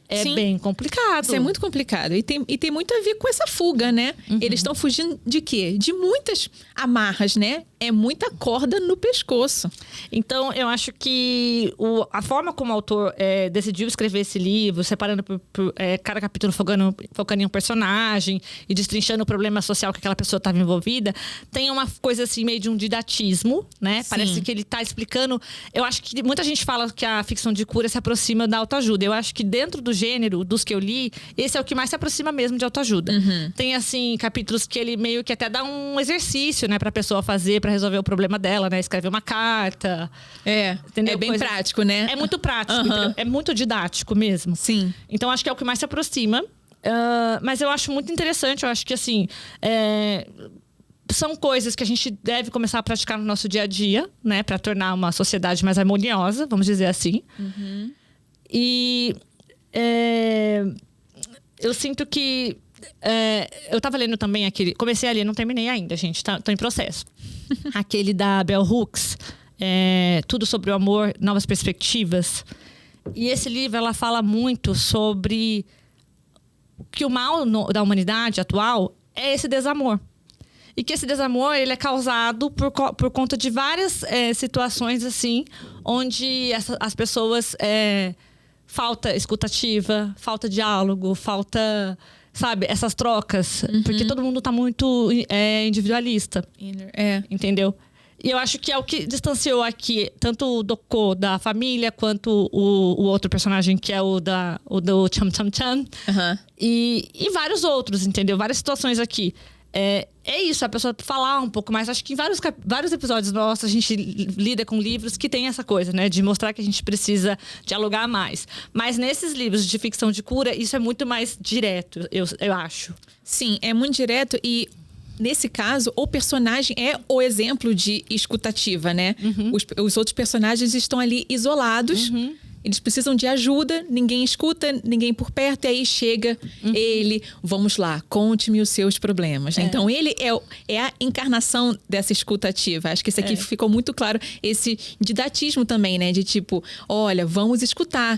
É Sim. bem complicado. Isso é muito complicado. E tem muito a ver com essa fuga, né? Eles estão fugindo de quê? De muitas amarras, né? É muita corda no pescoço. Então, eu acho que a forma como o autor decidiu escrever esse livro, separando por cada capítulo focando em um personagem e destrinchando o problema social que aquela pessoa estava envolvida, tem uma coisa assim, meio de um didatismo, né? Sim. Parece que ele está explicando... Eu acho que muita gente fala que a ficção de cura se aproxima da autoajuda. Eu acho que dentro do gênero, dos que eu li, esse é o que mais se aproxima mesmo de autoajuda. Tem, assim, capítulos que ele meio que até dá um exercício, né? Pra pessoa fazer, pra resolver o problema dela, né? Escrever uma carta. Entendeu? É bem prático, né? É muito prático, entendeu? É muito didático mesmo. Sim. Então, acho que é o que mais se aproxima. Mas eu acho muito interessante. Eu acho que, assim... são coisas que a gente deve começar a praticar no nosso dia a dia, né? Pra tornar uma sociedade mais harmoniosa, vamos dizer assim. E... eu sinto que... eu tava lendo também aquele... Comecei a ler, não terminei ainda, gente. Tô em processo. Aquele da Bell Hooks. Tudo sobre o amor, novas perspectivas. E esse livro, ela fala muito sobre... que o mal da humanidade atual é esse desamor. E que esse desamor, ele é causado por conta de várias situações, assim... onde as pessoas... falta escutativa, falta diálogo, falta, sabe, essas trocas. Porque todo mundo tá muito individualista. Entendeu? E eu acho que é o que distanciou aqui, tanto o Doko da família, quanto o outro personagem, que é o do Cham Cham Chan. E vários outros, entendeu? Várias situações aqui. É isso, a pessoa falar um pouco mais. Acho que em vários episódios nossos a gente lida com livros que tem essa coisa, né? De mostrar que a gente precisa dialogar mais. Mas nesses livros de ficção de cura, isso é muito mais direto, eu acho. Sim, é muito direto e... Nesse caso, o personagem é o exemplo de escutativa, né? Os outros personagens estão ali isolados. Eles precisam de ajuda, ninguém escuta, ninguém por perto. E aí chega ele, vamos lá, conte-me os seus problemas. Né? Então, ele é a encarnação dessa escutativa. Acho que isso aqui ficou muito claro. Esse didatismo também, né? De tipo, olha, vamos escutar.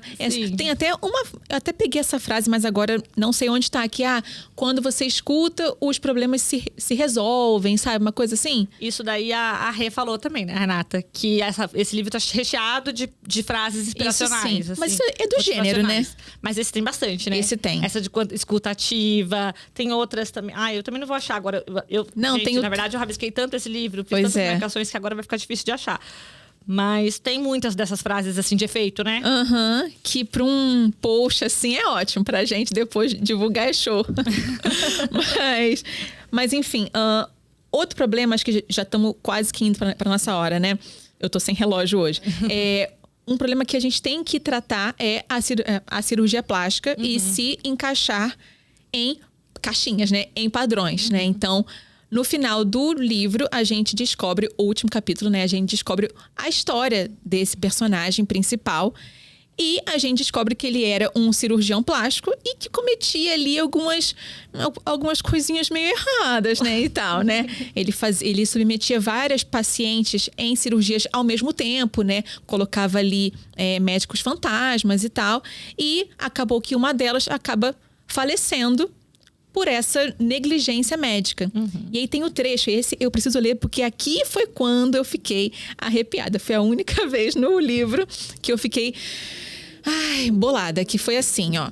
Tem até uma... Eu até peguei essa frase, mas agora não sei onde está. Que quando você escuta, os problemas se resolvem, sabe? Uma coisa assim. Isso daí a Rê falou também, né, Renata? Que esse livro está recheado de frases inspiracionais. Sim, assim, mas isso é do gênero, né? Mas esse tem bastante, né? Esse tem. Essa de escutativa. Tem outras também. Eu também não vou achar agora. Na verdade, eu rabisquei tanto esse livro, fiz tantas marcações que agora vai ficar difícil de achar. Mas tem muitas dessas frases, assim, de efeito, né? Que para um post, assim, é ótimo. Pra gente depois divulgar é show. mas enfim, outro problema, acho que já estamos quase que indo pra nossa hora, né? Eu tô sem relógio hoje. Um problema que a gente tem que tratar é a cirurgia plástica e se encaixar em caixinhas, né? Em padrões, né? Então, no final do livro, a gente descobre, o último capítulo, né? A gente descobre a história desse personagem principal. E a gente descobre que ele era um cirurgião plástico e que cometia ali algumas coisinhas meio erradas, né? E tal, né? Ele submetia várias pacientes em cirurgias ao mesmo tempo, né? Colocava ali médicos fantasmas e tal. E acabou que uma delas acaba falecendo por essa negligência médica. E aí tem o trecho, esse eu preciso ler, porque aqui foi quando eu fiquei arrepiada. Foi a única vez no livro que eu fiquei bolada, que foi assim, ó.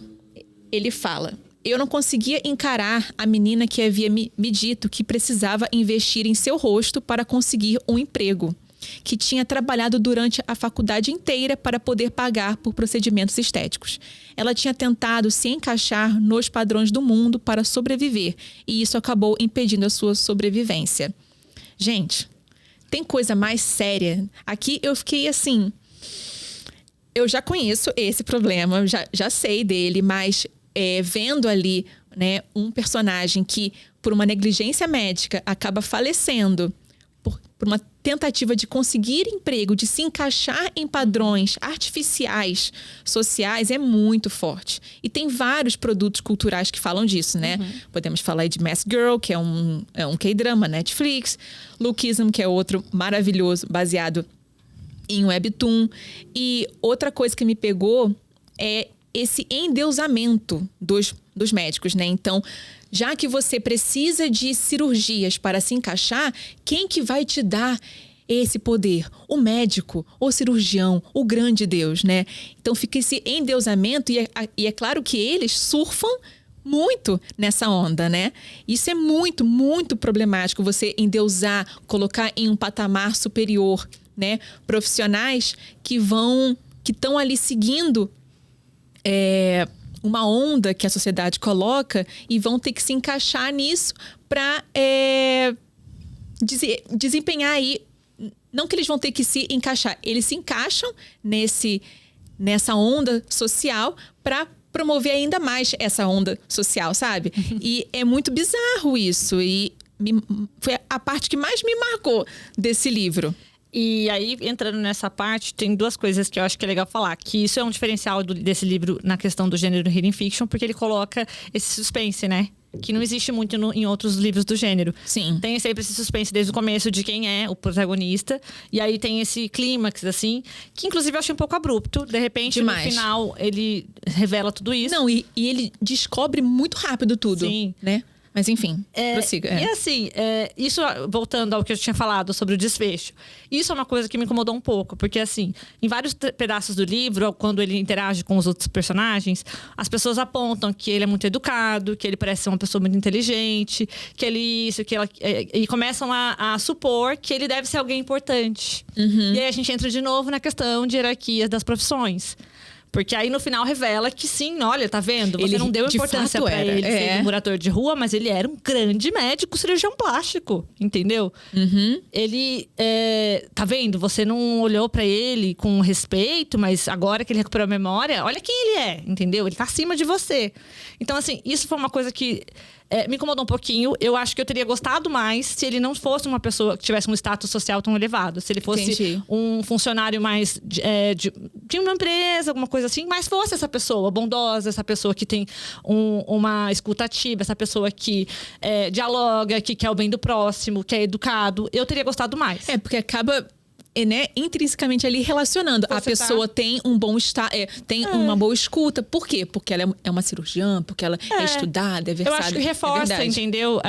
Ele fala: eu não conseguia encarar a menina que havia me dito que precisava investir em seu rosto para conseguir um emprego. que tinha trabalhado durante a faculdade inteira para poder pagar por procedimentos estéticos. Ela tinha tentado se encaixar nos padrões do mundo para sobreviver, e isso acabou impedindo a sua sobrevivência. Gente, tem coisa mais séria. Aqui eu fiquei assim... Eu já conheço esse problema, já sei dele, mas vendo ali, né, um personagem que, por uma negligência médica, acaba falecendo por uma tentativa de conseguir emprego, de se encaixar em padrões artificiais, sociais, é muito forte. E tem vários produtos culturais que falam disso, né? Podemos falar aí de Mask Girl, que é um K-drama, Netflix. Lookism, que é outro maravilhoso, baseado em webtoon. E outra coisa que me pegou é esse endeusamento dos médicos, né? Então, já que você precisa de cirurgias para se encaixar, quem que vai te dar esse poder? O médico, o cirurgião, o grande Deus, né? Então fica esse endeusamento e é claro que eles surfam muito nessa onda, né? Isso é muito, muito problemático, você endeusar, colocar em um patamar superior, né? Profissionais que estão ali seguindo uma onda que a sociedade coloca e vão ter que se encaixar nisso para desempenhar aí. Não que eles vão ter que se encaixar, eles se encaixam nessa onda social para promover ainda mais essa onda social, sabe? E é muito bizarro isso. E foi a parte que mais me marcou desse livro. E aí, entrando nessa parte, tem duas coisas que eu acho que é legal falar. Que isso é um diferencial desse livro na questão do gênero hidden fiction, porque ele coloca esse suspense, né? Que não existe muito em outros livros do gênero. Sim. Tem sempre esse suspense desde o começo de quem é o protagonista. E aí tem esse clímax, assim, que inclusive eu achei um pouco abrupto. De repente, demais. No final, ele revela tudo isso. Não, e ele descobre muito rápido tudo. Sim. Né? Mas enfim, prossiga. E assim, isso voltando ao que eu tinha falado sobre o desfecho, isso é uma coisa que me incomodou um pouco, porque assim, em vários pedaços do livro, quando ele interage com os outros personagens, as pessoas apontam que ele é muito educado, que ele parece ser uma pessoa muito inteligente, que ele isso, que ela... E começam a supor que ele deve ser alguém importante. E aí a gente entra de novo na questão de hierarquias das profissões. Porque aí no final revela que sim, olha, tá vendo? Você não deu importância pra ele ser um morador de rua, mas ele era um grande médico cirurgião plástico, entendeu? Ele, tá vendo? Você não olhou pra ele com respeito, mas agora que ele recuperou a memória, olha quem ele é, entendeu? Ele tá acima de você. Então, assim, isso foi uma coisa que me incomodou um pouquinho. Eu acho que eu teria gostado mais se ele não fosse uma pessoa que tivesse um status social tão elevado. Se ele fosse um funcionário mais de uma empresa, alguma coisa assim, mas fosse essa pessoa bondosa, essa pessoa que tem uma escuta ativa, essa pessoa que dialoga, que quer o bem do próximo, que é educado. Eu teria gostado mais. Porque acaba... né, intrinsecamente ali relacionando. A pessoa tem um bom tem uma boa escuta. Por quê? Porque ela é uma cirurgiã, porque ela é estudada, é versada. Eu acho que reforça, entendeu?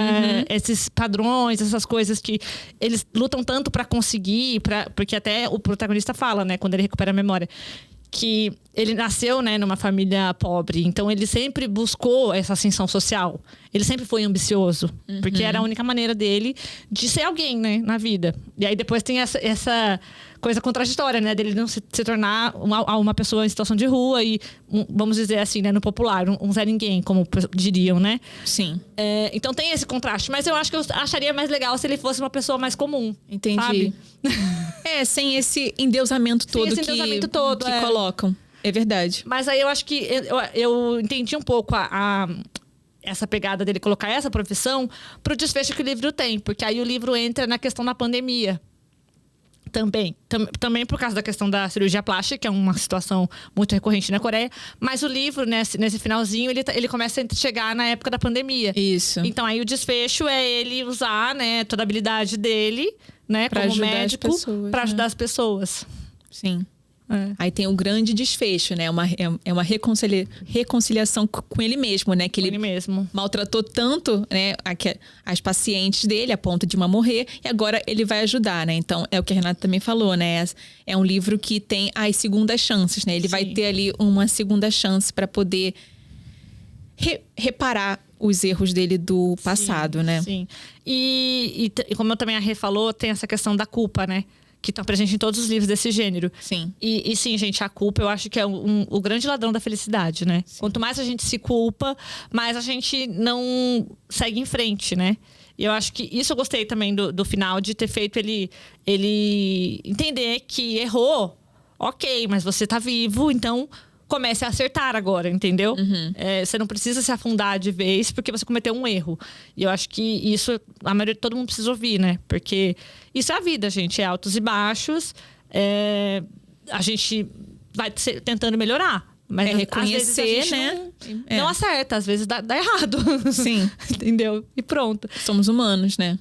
Esses padrões, essas coisas que eles lutam tanto pra conseguir, porque até o protagonista fala, né, quando ele recupera a memória, que ele nasceu, né, numa família pobre. Então, ele sempre buscou essa ascensão social. Ele sempre foi ambicioso. Porque era a única maneira dele de ser alguém, né, na vida. E aí, depois tem essa coisa contraditória, né? Dele não se tornar uma pessoa em situação de rua e, vamos dizer assim, né, no popular, um Zé Ninguém, como diriam, né? Sim. Então, tem esse contraste. Mas eu acho que eu acharia mais legal se ele fosse uma pessoa mais comum. Entendi. Sabe? Sem esse endeusamento todo que colocam. É verdade. Mas aí eu acho que eu entendi um pouco essa pegada dele colocar essa profissão pro desfecho que o livro tem. Porque aí o livro entra na questão da pandemia. Também por causa da questão da cirurgia plástica, que é uma situação muito recorrente na Coreia. Mas o livro, nesse finalzinho, ele começa a chegar na época da pandemia. Isso. Então aí o desfecho é ele usar, né, toda a habilidade dele, né, como médico, para ajudar as pessoas. Sim. Aí tem um grande desfecho, né? É uma reconciliação com ele mesmo, né? Que ele mesmo maltratou tanto, né, as pacientes dele, a ponto de uma morrer, e agora ele vai ajudar, né? Então, é o que a Renata também falou, né? É um livro que tem as segundas chances, né? Ele vai ter ali uma segunda chance para poder reparar os erros dele do passado, né? Sim. E como também a Rê falou, tem essa questão da culpa, né? que estão presentes em todos os livros desse gênero. Sim. E sim, gente, a culpa eu acho que é o grande ladrão da felicidade, né? Sim. Quanto mais a gente se culpa, mais a gente não segue em frente, né? E eu acho que isso eu gostei também do final, de ter feito ele entender que errou. Ok, mas você tá vivo, então comece a acertar agora, entendeu? Você não precisa se afundar de vez porque você cometeu um erro. E eu acho que isso, a maioria de todo mundo precisa ouvir, né? Porque isso é a vida, gente. É altos e baixos. A gente vai tentando melhorar. Mas reconhecer, às vezes né? Não acerta, às vezes dá errado. Sim. Entendeu? E pronto. Somos humanos, né?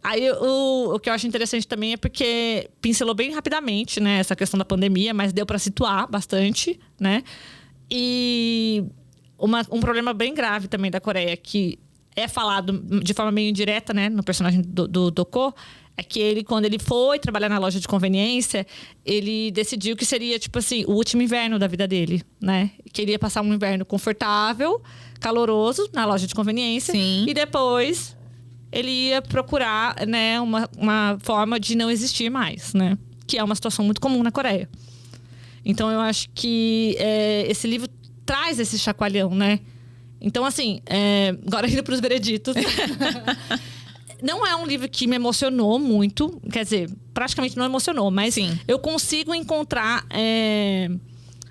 Aí o que eu acho interessante também é porque pincelou bem rapidamente, né, essa questão da pandemia, mas deu para situar bastante, né? E um problema bem grave também da Coreia, que é falado de forma meio indireta, né, no personagem do Do-ko, é que ele, quando ele foi trabalhar na loja de conveniência, ele decidiu que seria, tipo assim, o último inverno da vida dele, né? Que ele ia passar um inverno confortável, caloroso, na loja de conveniência. Sim. E depois ele ia procurar, né, uma forma de não existir mais, né? Que é uma situação muito comum na Coreia. Então, eu acho que esse livro traz esse chacoalhão, né? Então, assim, agora indo para os vereditos. Não é um livro que me emocionou muito. Quer dizer, praticamente não emocionou. Mas Sim. eu consigo encontrar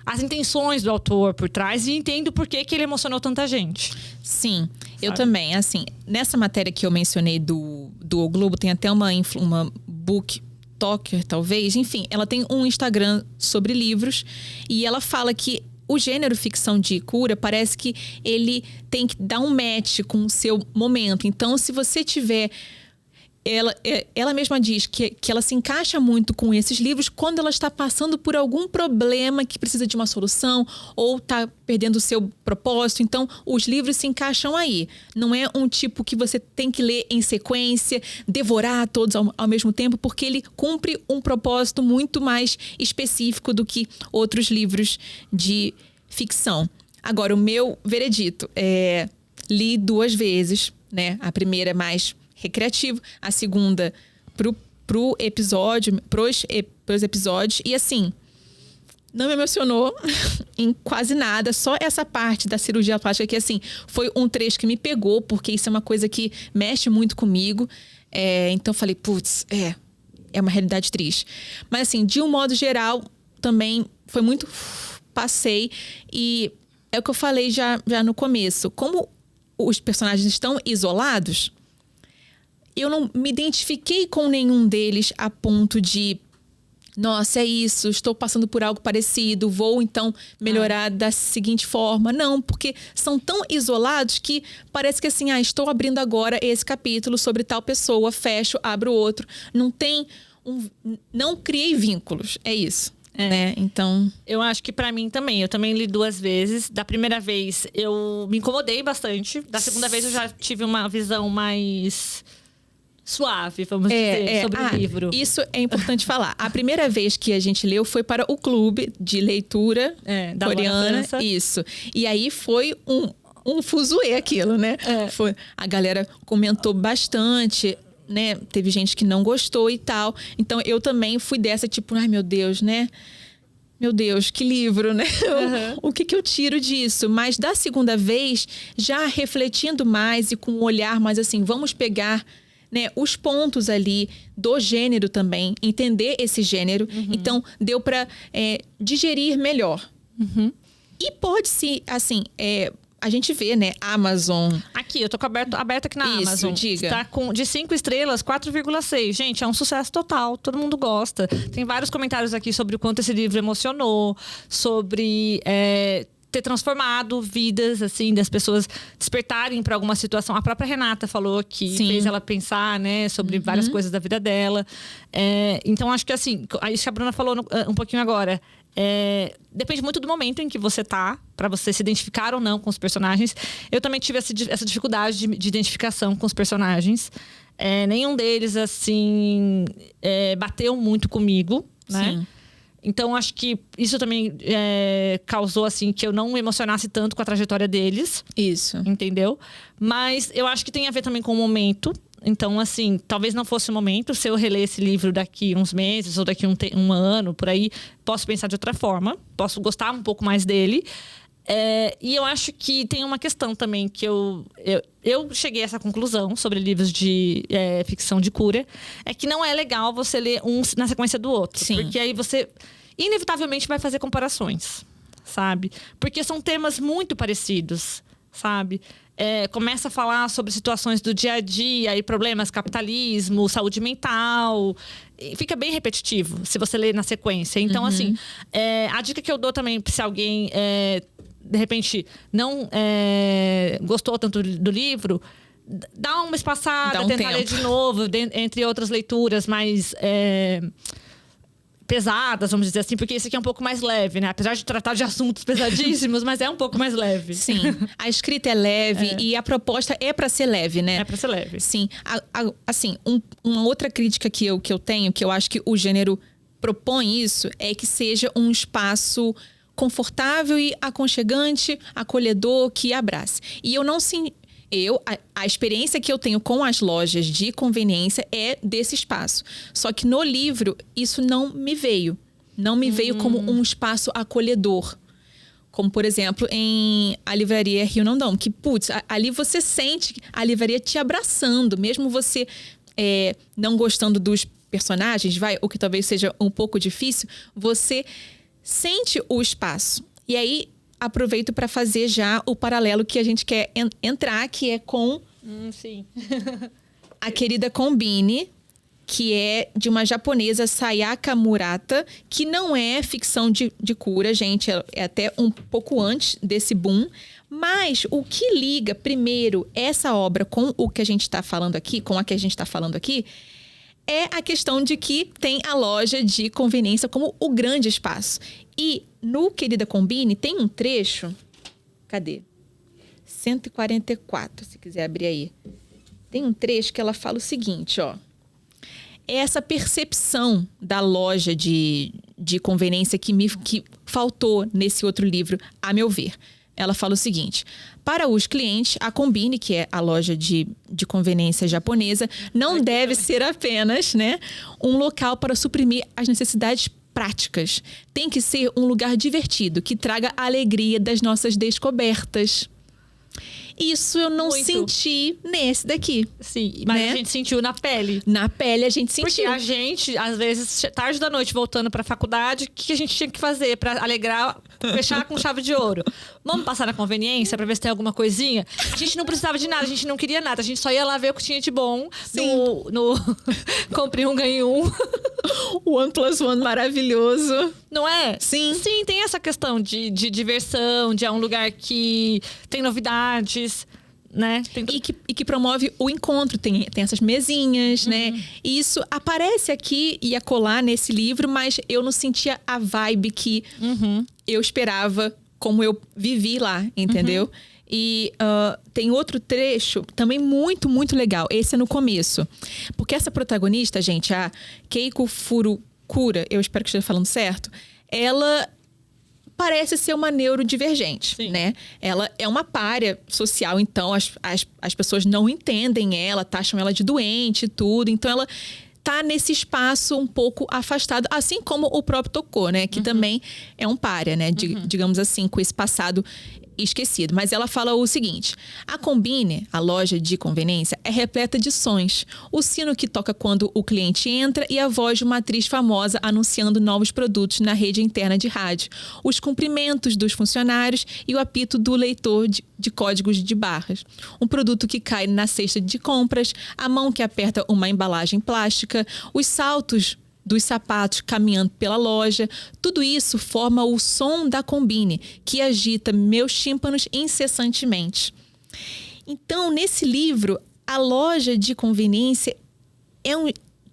as intenções do autor por trás e entendo por que ele emocionou tanta gente. Sim, eu também. Assim, nessa matéria que eu mencionei do O Globo, tem até uma booktalker, talvez. Enfim, ela tem um Instagram sobre livros. E ela fala que o gênero ficção de cura parece que ele tem que dar um match com o seu momento. Então, se você tiver... Ela mesma diz que ela se encaixa muito com esses livros quando ela está passando por algum problema que precisa de uma solução ou está perdendo o seu propósito. Então, os livros se encaixam aí. Não é um tipo que você tem que ler em sequência, devorar todos ao mesmo tempo, porque ele cumpre um propósito muito mais específico do que outros livros de ficção. Agora, o meu veredito li 2 vezes, né? A primeira mais recreativo, a segunda pros episódios, e assim, não me emocionou em quase nada, só essa parte da cirurgia plástica que, assim, foi um trecho que me pegou, porque isso é uma coisa que mexe muito comigo, então eu falei, putz, é uma realidade triste. Mas assim, de um modo geral, também foi muito... Passei, e é o que eu falei já no começo, como os personagens estão isolados, eu não me identifiquei com nenhum deles a ponto de... Nossa, é isso, estou passando por algo parecido, vou então melhorar da seguinte forma. Não, porque são tão isolados que parece que assim, estou abrindo agora esse capítulo sobre tal pessoa, fecho, abro outro. Não criei vínculos, é isso. Né? Então, eu acho que pra mim também. Eu também li 2 vezes. Da primeira vez, eu me incomodei bastante. Da segunda vez, eu já tive uma visão mais... suave, vamos dizer, sobre o livro. Isso é importante falar. A primeira vez que a gente leu foi para o clube de leitura da coreana. Isso. E aí foi um fuzuê aquilo, né? A galera comentou bastante, né? Teve gente que não gostou e tal. Então, eu também fui dessa, tipo, ai, meu Deus, né? Meu Deus, que livro, né? O que eu tiro disso? Mas da segunda vez, já refletindo mais e com um olhar mais assim, vamos pegar... né, os pontos ali do gênero também, entender esse gênero. Então, deu para digerir melhor. E pode-se, assim, a gente vê, né, Amazon... Aqui, eu tô aberto aqui na Isso, Amazon. diga. Tá de 5 estrelas, 4,6. Gente, é um sucesso total, todo mundo gosta. Tem vários comentários aqui sobre o quanto esse livro emocionou, sobre... ter transformado vidas, assim, das pessoas despertarem para alguma situação. A própria Renata falou que fez ela pensar, né, sobre várias coisas da vida dela. Então, acho que, assim, isso que a Bruna falou um pouquinho agora. Depende muito do momento em que você tá, para você se identificar ou não com os personagens. Eu também tive essa dificuldade de identificação com os personagens. Nenhum deles, assim, bateu muito comigo, né? Sim. Então, acho que isso também causou, assim, que eu não me emocionasse tanto com a trajetória deles. Isso. Entendeu? Mas eu acho que tem a ver também com o momento. Então, assim, talvez não fosse o momento. Se eu reler esse livro daqui uns meses ou daqui um ano, por aí, posso pensar de outra forma. Posso gostar um pouco mais dele. E eu acho que tem uma questão também que eu cheguei a essa conclusão sobre livros de ficção de cura. É que não é legal você ler um na sequência do outro. Sim. Porque aí você, inevitavelmente, vai fazer comparações, sabe? Porque são temas muito parecidos, sabe? Começa a falar sobre situações do dia a dia e problemas, capitalismo, saúde mental. E fica bem repetitivo se você ler na sequência. Então, assim, a dica que eu dou também, se alguém, de repente, não gostou tanto do livro, dá uma espaçada, tentar ler de novo, entre outras leituras mais pesadas, vamos dizer assim, porque esse aqui é um pouco mais leve, né? Apesar de tratar de assuntos pesadíssimos, mas é um pouco mais leve. Sim, a escrita é leve e a proposta é para ser leve, né? É para ser leve. Sim, assim, uma outra crítica que eu tenho, que eu acho que o gênero propõe isso, é que seja um espaço confortável e aconchegante, acolhedor, que abrace. E eu não sinto... A experiência que eu tenho com as lojas de conveniência é desse espaço. Só que no livro, isso não me veio. Não me veio como um espaço acolhedor. Como, por exemplo, em a livraria Rio Não Dão. Que, putz, ali você sente a livraria te abraçando. Mesmo você não gostando dos personagens, o que talvez seja um pouco difícil, você sente o espaço. E aí... aproveito para fazer já o paralelo que a gente quer entrar, que é com sim. a querida Konbini, que é de uma japonesa, Sayaka Murata, que não é ficção de cura, gente, é até um pouco antes desse boom. Mas o que liga primeiro essa obra com o que a gente está falando aqui, com a que a gente está falando aqui, é a questão de que tem a loja de conveniência como o grande espaço. E no Querida Konbini tem um trecho... Cadê? 144, se quiser abrir aí. Tem um trecho que ela fala o seguinte, ó. Essa percepção da loja de conveniência que faltou nesse outro livro, a meu ver. Ela fala o seguinte: para os clientes, a Konbini, que é a loja de conveniência japonesa, não deve ser apenas, né, um local para suprimir as necessidades práticas. Tem que ser um lugar divertido, que traga a alegria das nossas descobertas. Isso eu não senti nesse daqui. Sim, mas né? A gente sentiu na pele. Na pele a gente sentiu. Porque a gente, às vezes, tarde da noite, voltando pra faculdade, o que a gente tinha que fazer pra alegrar, fechar com chave de ouro? Vamos passar na conveniência pra ver se tem alguma coisinha? A gente não precisava de nada, a gente não queria nada. A gente só ia lá ver o que tinha de bom. Sim. No Compre um, ganhe um. O One Plus One maravilhoso. Não é? Sim. Sim, tem essa questão de diversão, de um lugar que tem novidades, né? E que promove o encontro. Tem essas mesinhas, né? E isso aparece aqui e acolá nesse livro, mas eu não sentia a vibe que eu esperava, como eu vivi lá, entendeu? E tem outro trecho também muito, muito legal. Esse é no começo. Porque essa protagonista, gente, a Keiko Furukura, eu espero que esteja falando certo, ela parece ser uma neurodivergente, Sim. né? Ela é uma pária social, então as pessoas não entendem ela, taxam ela de doente e tudo. Então ela tá nesse espaço um pouco afastado, assim como o próprio Toko, né? Que também é um pária, né? Digamos assim, com esse passado esquecido. Mas ela fala o seguinte: a Konbini, a loja de conveniência, é repleta de sons. O sino que toca quando o cliente entra e a voz de uma atriz famosa anunciando novos produtos na rede interna de rádio. Os cumprimentos dos funcionários e o apito do leitor de códigos de barras. Um produto que cai na cesta de compras, a mão que aperta uma embalagem plástica, os saltos dos sapatos caminhando pela loja. Tudo isso forma o som da Konbini, que agita meus tímpanos incessantemente. Então, nesse livro, a loja de conveniência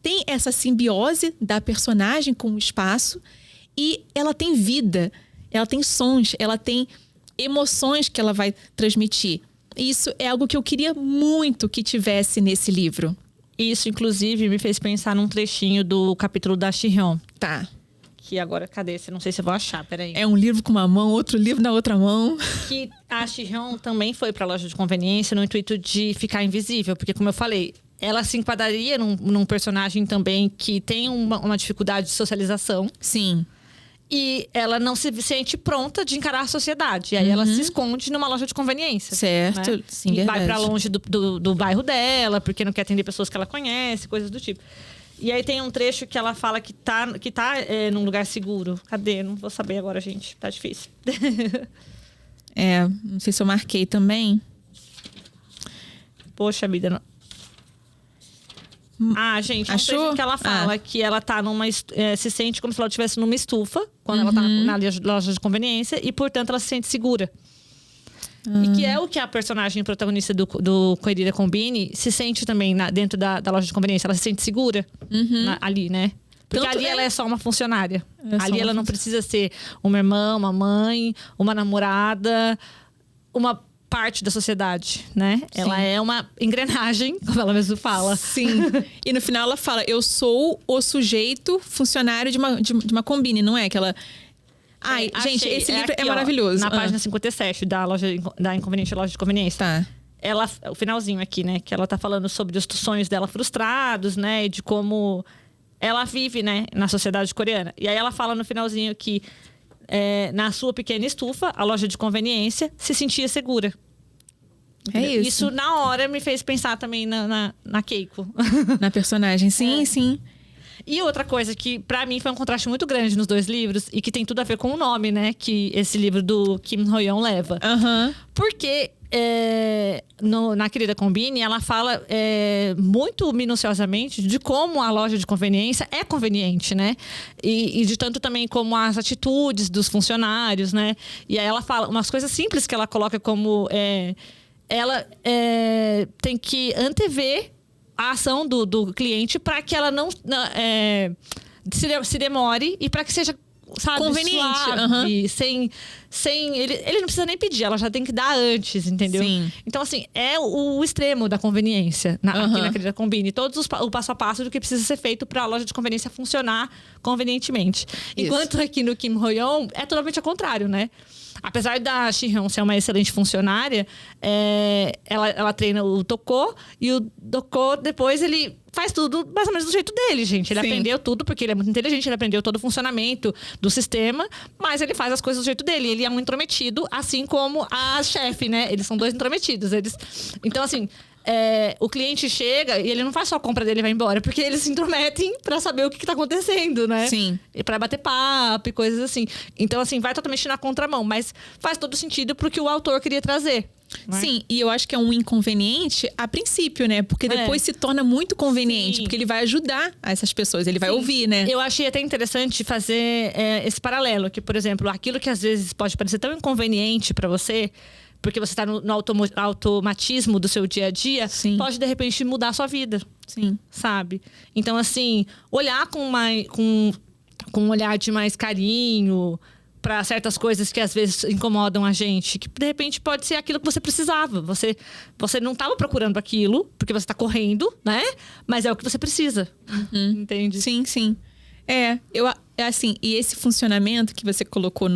tem essa simbiose da personagem com o espaço e ela tem vida, ela tem sons, ela tem emoções que ela vai transmitir. Isso é algo que eu queria muito que tivesse nesse livro. Isso, inclusive, me fez pensar num trechinho do capítulo da Shihyun. Tá. Que agora, cadê? Não sei se eu vou achar, peraí. É um livro com uma mão, outro livro na outra mão. Que a Shihyun também foi pra loja de conveniência no intuito de ficar invisível. Porque, como eu falei, ela se enquadraria num personagem também que tem uma dificuldade de socialização. Sim. E ela não se sente pronta de encarar a sociedade. E aí ela se esconde numa loja de conveniência. Certo, né? sim, e verdade. vai pra longe do bairro dela, porque não quer atender pessoas que ela conhece, coisas do tipo. E aí tem um trecho que ela fala que tá num lugar seguro. Cadê? Não vou saber agora, gente. Tá difícil. Não sei se eu marquei também. Poxa vida, não. Gente, um Achou? trecho que ela fala que ela tá se sente como se ela estivesse numa estufa quando ela tá na loja de conveniência e, portanto, ela se sente segura. E que é o que a personagem protagonista do Querida Combine se sente também dentro da loja de conveniência. Ela se sente segura ali, né? Porque ali ela é só uma funcionária. Ali ela não precisa ser uma irmã, uma mãe, uma namorada, uma parte da sociedade, né? Sim. Ela é uma engrenagem, como ela mesmo fala. Sim. E no final ela fala, eu sou o sujeito funcionário de uma Combine, não é? Que ela... gente, esse livro aqui, é maravilhoso. Na página 57 da Inconveniente Loja de Conveniência. Tá. O finalzinho aqui, né? Que ela tá falando sobre os sonhos dela frustrados, né? E de como ela vive, né? Na sociedade coreana. E aí ela fala no finalzinho que na sua pequena estufa, a loja de conveniência, se sentia segura. É isso. Isso, na hora, me fez pensar também na Keiko. Na personagem, sim, sim. E outra coisa que, pra mim, foi um contraste muito grande nos dois livros e que tem tudo a ver com o nome, né? Que esse livro do Kim Ho-yeon leva. Porque na Querida Combine, ela fala muito minuciosamente de como a loja de conveniência é conveniente, né? E de tanto também como as atitudes dos funcionários, né? E aí ela fala umas coisas simples que ela coloca como... ela tem que antever a ação do cliente para que ela não se demore e para que seja, sabe, conveniente, sem ele não precisa nem pedir, ela já tem que dar antes, entendeu? Sim. Então, assim, é o extremo da conveniência aqui na Querida Combine. Todos o passo a passo do que precisa ser feito para a loja de conveniência funcionar convenientemente. Isso. Enquanto aqui no Kim Ho-yeon é totalmente ao contrário, né? Apesar da Shi-hyun ser uma excelente funcionária, ela treina o Toko e o Toko depois ele faz tudo mais ou menos do jeito dele, gente. Ele aprendeu tudo porque ele é muito inteligente, ele aprendeu todo o funcionamento do sistema, mas ele faz as coisas do jeito dele. Ele é um intrometido, assim como a chefe, né? Eles são dois intrometidos. Então, assim... o cliente chega e ele não faz só a compra dele e vai embora, porque eles se intrometem pra saber o que tá acontecendo, né? Sim. E pra bater papo e coisas assim. Então, assim, vai totalmente na contramão, mas faz todo sentido pro que o autor queria trazer. Né? Sim, e eu acho que é um inconveniente a princípio, né? Porque depois se torna muito conveniente, porque ele vai ajudar essas pessoas, ele vai ouvir, né? Eu achei até interessante fazer esse paralelo, que, por exemplo, aquilo que às vezes pode parecer tão inconveniente pra você, porque você está no automatismo do seu dia a dia, pode, de repente, mudar a sua vida. Sim. Sabe? Então, assim, olhar com um olhar de mais carinho para certas coisas que às vezes incomodam a gente, que de repente pode ser aquilo que você precisava. Você não estava procurando aquilo, porque você está correndo, né? Mas é o que você precisa. Entende? Sim, sim. Assim, e esse funcionamento que você colocou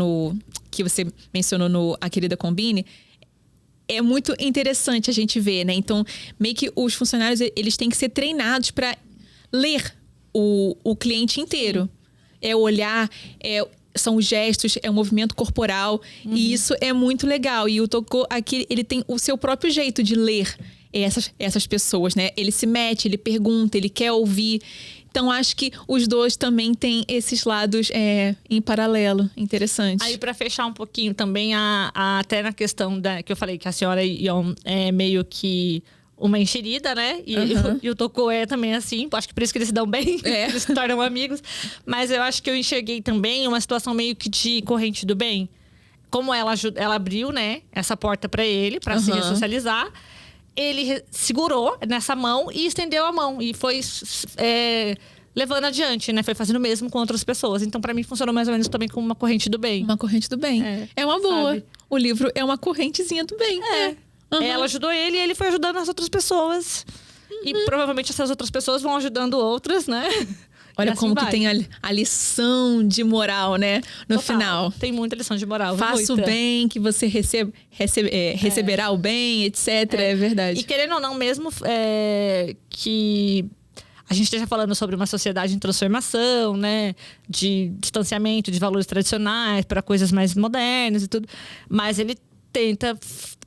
que você mencionou no A Querida Combine, é muito interessante a gente ver, né? Então, meio que os funcionários, eles têm que ser treinados para ler o cliente inteiro. É o olhar, são os gestos, é o movimento corporal. E isso é muito legal. E o Toko aqui, ele tem o seu próprio jeito de ler essas pessoas, né? Ele se mete, ele pergunta, ele quer ouvir. Então, acho que os dois também têm esses lados em paralelo. Interessante. Aí, para fechar um pouquinho também, até na questão que eu falei que a senhora Yeon é meio que uma enxerida, né? E o Toko é também assim. Acho que por isso que eles se dão bem. Eles se tornam amigos. Mas eu acho que eu enxerguei também uma situação meio que de corrente do bem. Como ela abriu, né? Essa porta para ele, para se ressocializar. Ele segurou nessa mão e estendeu a mão. E foi levando adiante, né? Foi fazendo o mesmo com outras pessoas. Então, pra mim, funcionou mais ou menos também como uma corrente do bem. Uma corrente do bem. É uma boa. Sabe? O livro é uma correntezinha do bem. Ela ajudou ele e ele foi ajudando as outras pessoas. E provavelmente essas outras pessoas vão ajudando outras, né? Olha assim como vai. que tem a lição de moral, né? No Total. final. Tem muita lição de moral. Faça o muita. bem, que você receberá o bem, etc. É verdade. E querendo ou não, mesmo que a gente esteja falando sobre uma sociedade em transformação, né? De distanciamento de valores tradicionais para coisas mais modernas e tudo. Mas ele tenta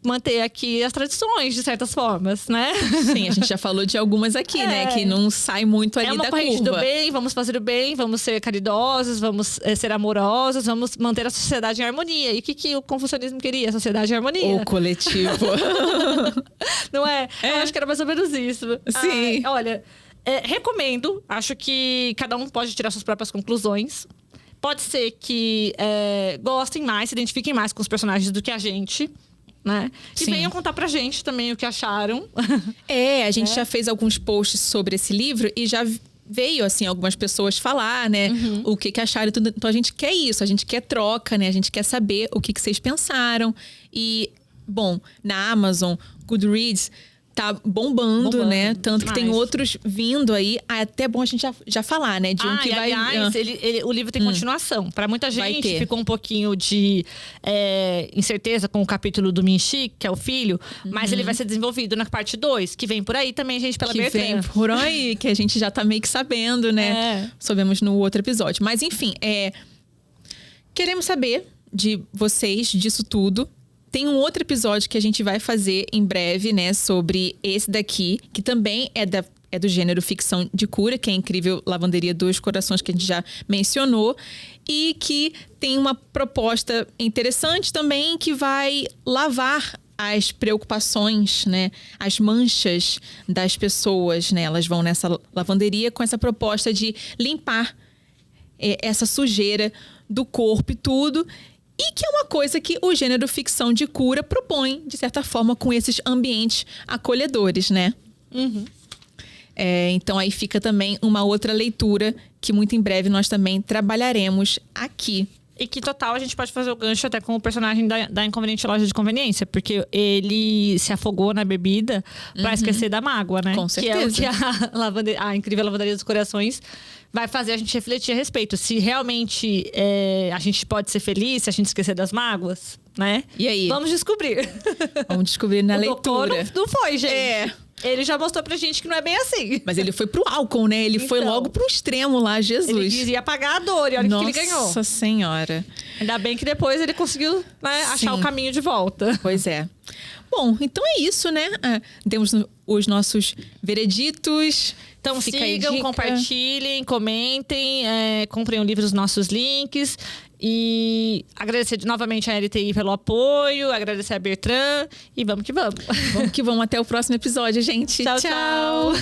manter aqui as tradições, de certas formas, né? Sim, a gente já falou de algumas aqui, né? Que não sai muito ali da curva. É uma corrente do bem, vamos fazer o bem, vamos ser caridosos, vamos ser amorosos, vamos manter a sociedade em harmonia. E o que o confucionismo queria? A sociedade em harmonia. O coletivo. Não é? Eu acho que era mais ou menos isso. Sim. Olha, recomendo. Acho que cada um pode tirar suas próprias conclusões. Pode ser que gostem mais, se identifiquem mais com os personagens do que a gente. Né? E Sim. venham contar pra gente também o que acharam. A gente já fez alguns posts sobre esse livro e já veio, assim, algumas pessoas falar, né? O que acharam e tudo. Então, a gente quer isso, a gente quer troca, né? A gente quer saber o que vocês pensaram. E, bom, na Amazon, Goodreads tá bombando, né? Tanto que tem outros vindo aí. É até bom a gente já falar, né? De um que vai... Aliás, o livro tem continuação. Para muita gente, ficou um pouquinho de incerteza com o capítulo do Minchi, que é o filho. Mas ele vai ser desenvolvido na parte 2, que vem por aí também, gente, pela Bertrand. Que vem por aí, que a gente já tá meio que sabendo, né? Soubemos no outro episódio. Mas, enfim, queremos saber de vocês, disso tudo. Tem um outro episódio que a gente vai fazer em breve, né? Sobre esse daqui, que também é do gênero ficção de cura, que é a incrível Lavanderia dos Corações, que a gente já mencionou. E que tem uma proposta interessante também, que vai lavar as preocupações, né? As manchas das pessoas, né? Elas vão nessa lavanderia com essa proposta de limpar essa sujeira do corpo e tudo. E que é uma coisa que o gênero ficção de cura propõe, de certa forma, com esses ambientes acolhedores, né? Então, aí fica também uma outra leitura que muito em breve nós também trabalharemos aqui. E que total a gente pode fazer o gancho até com o personagem da Inconveniente Loja de Conveniência. Porque ele se afogou na bebida pra esquecer da mágoa, né? Com certeza. Que é o que a incrível Lavanderia dos Corações vai fazer a gente refletir a respeito. Se realmente a gente pode ser feliz se a gente esquecer das mágoas, né? E aí? Vamos descobrir. Vamos descobrir na o leitura. Não foi, gente. Ele já mostrou pra gente que não é bem assim. Mas ele foi pro álcool, né? Ele foi logo pro extremo lá, Jesus. Ele dizia apagar a dor e olha o que ele ganhou. Nossa Senhora. Ainda bem que depois ele conseguiu, né, achar o caminho de volta. Pois é. Bom, então é isso, né? Temos os nossos vereditos. Então Fica sigam, compartilhem, comentem, comprem o livro dos nossos links. E agradecer novamente a LTI pelo apoio, agradecer a Bertrand e vamos que vamos. Vamos que vamos. Até o próximo episódio, gente. Tchau, tchau.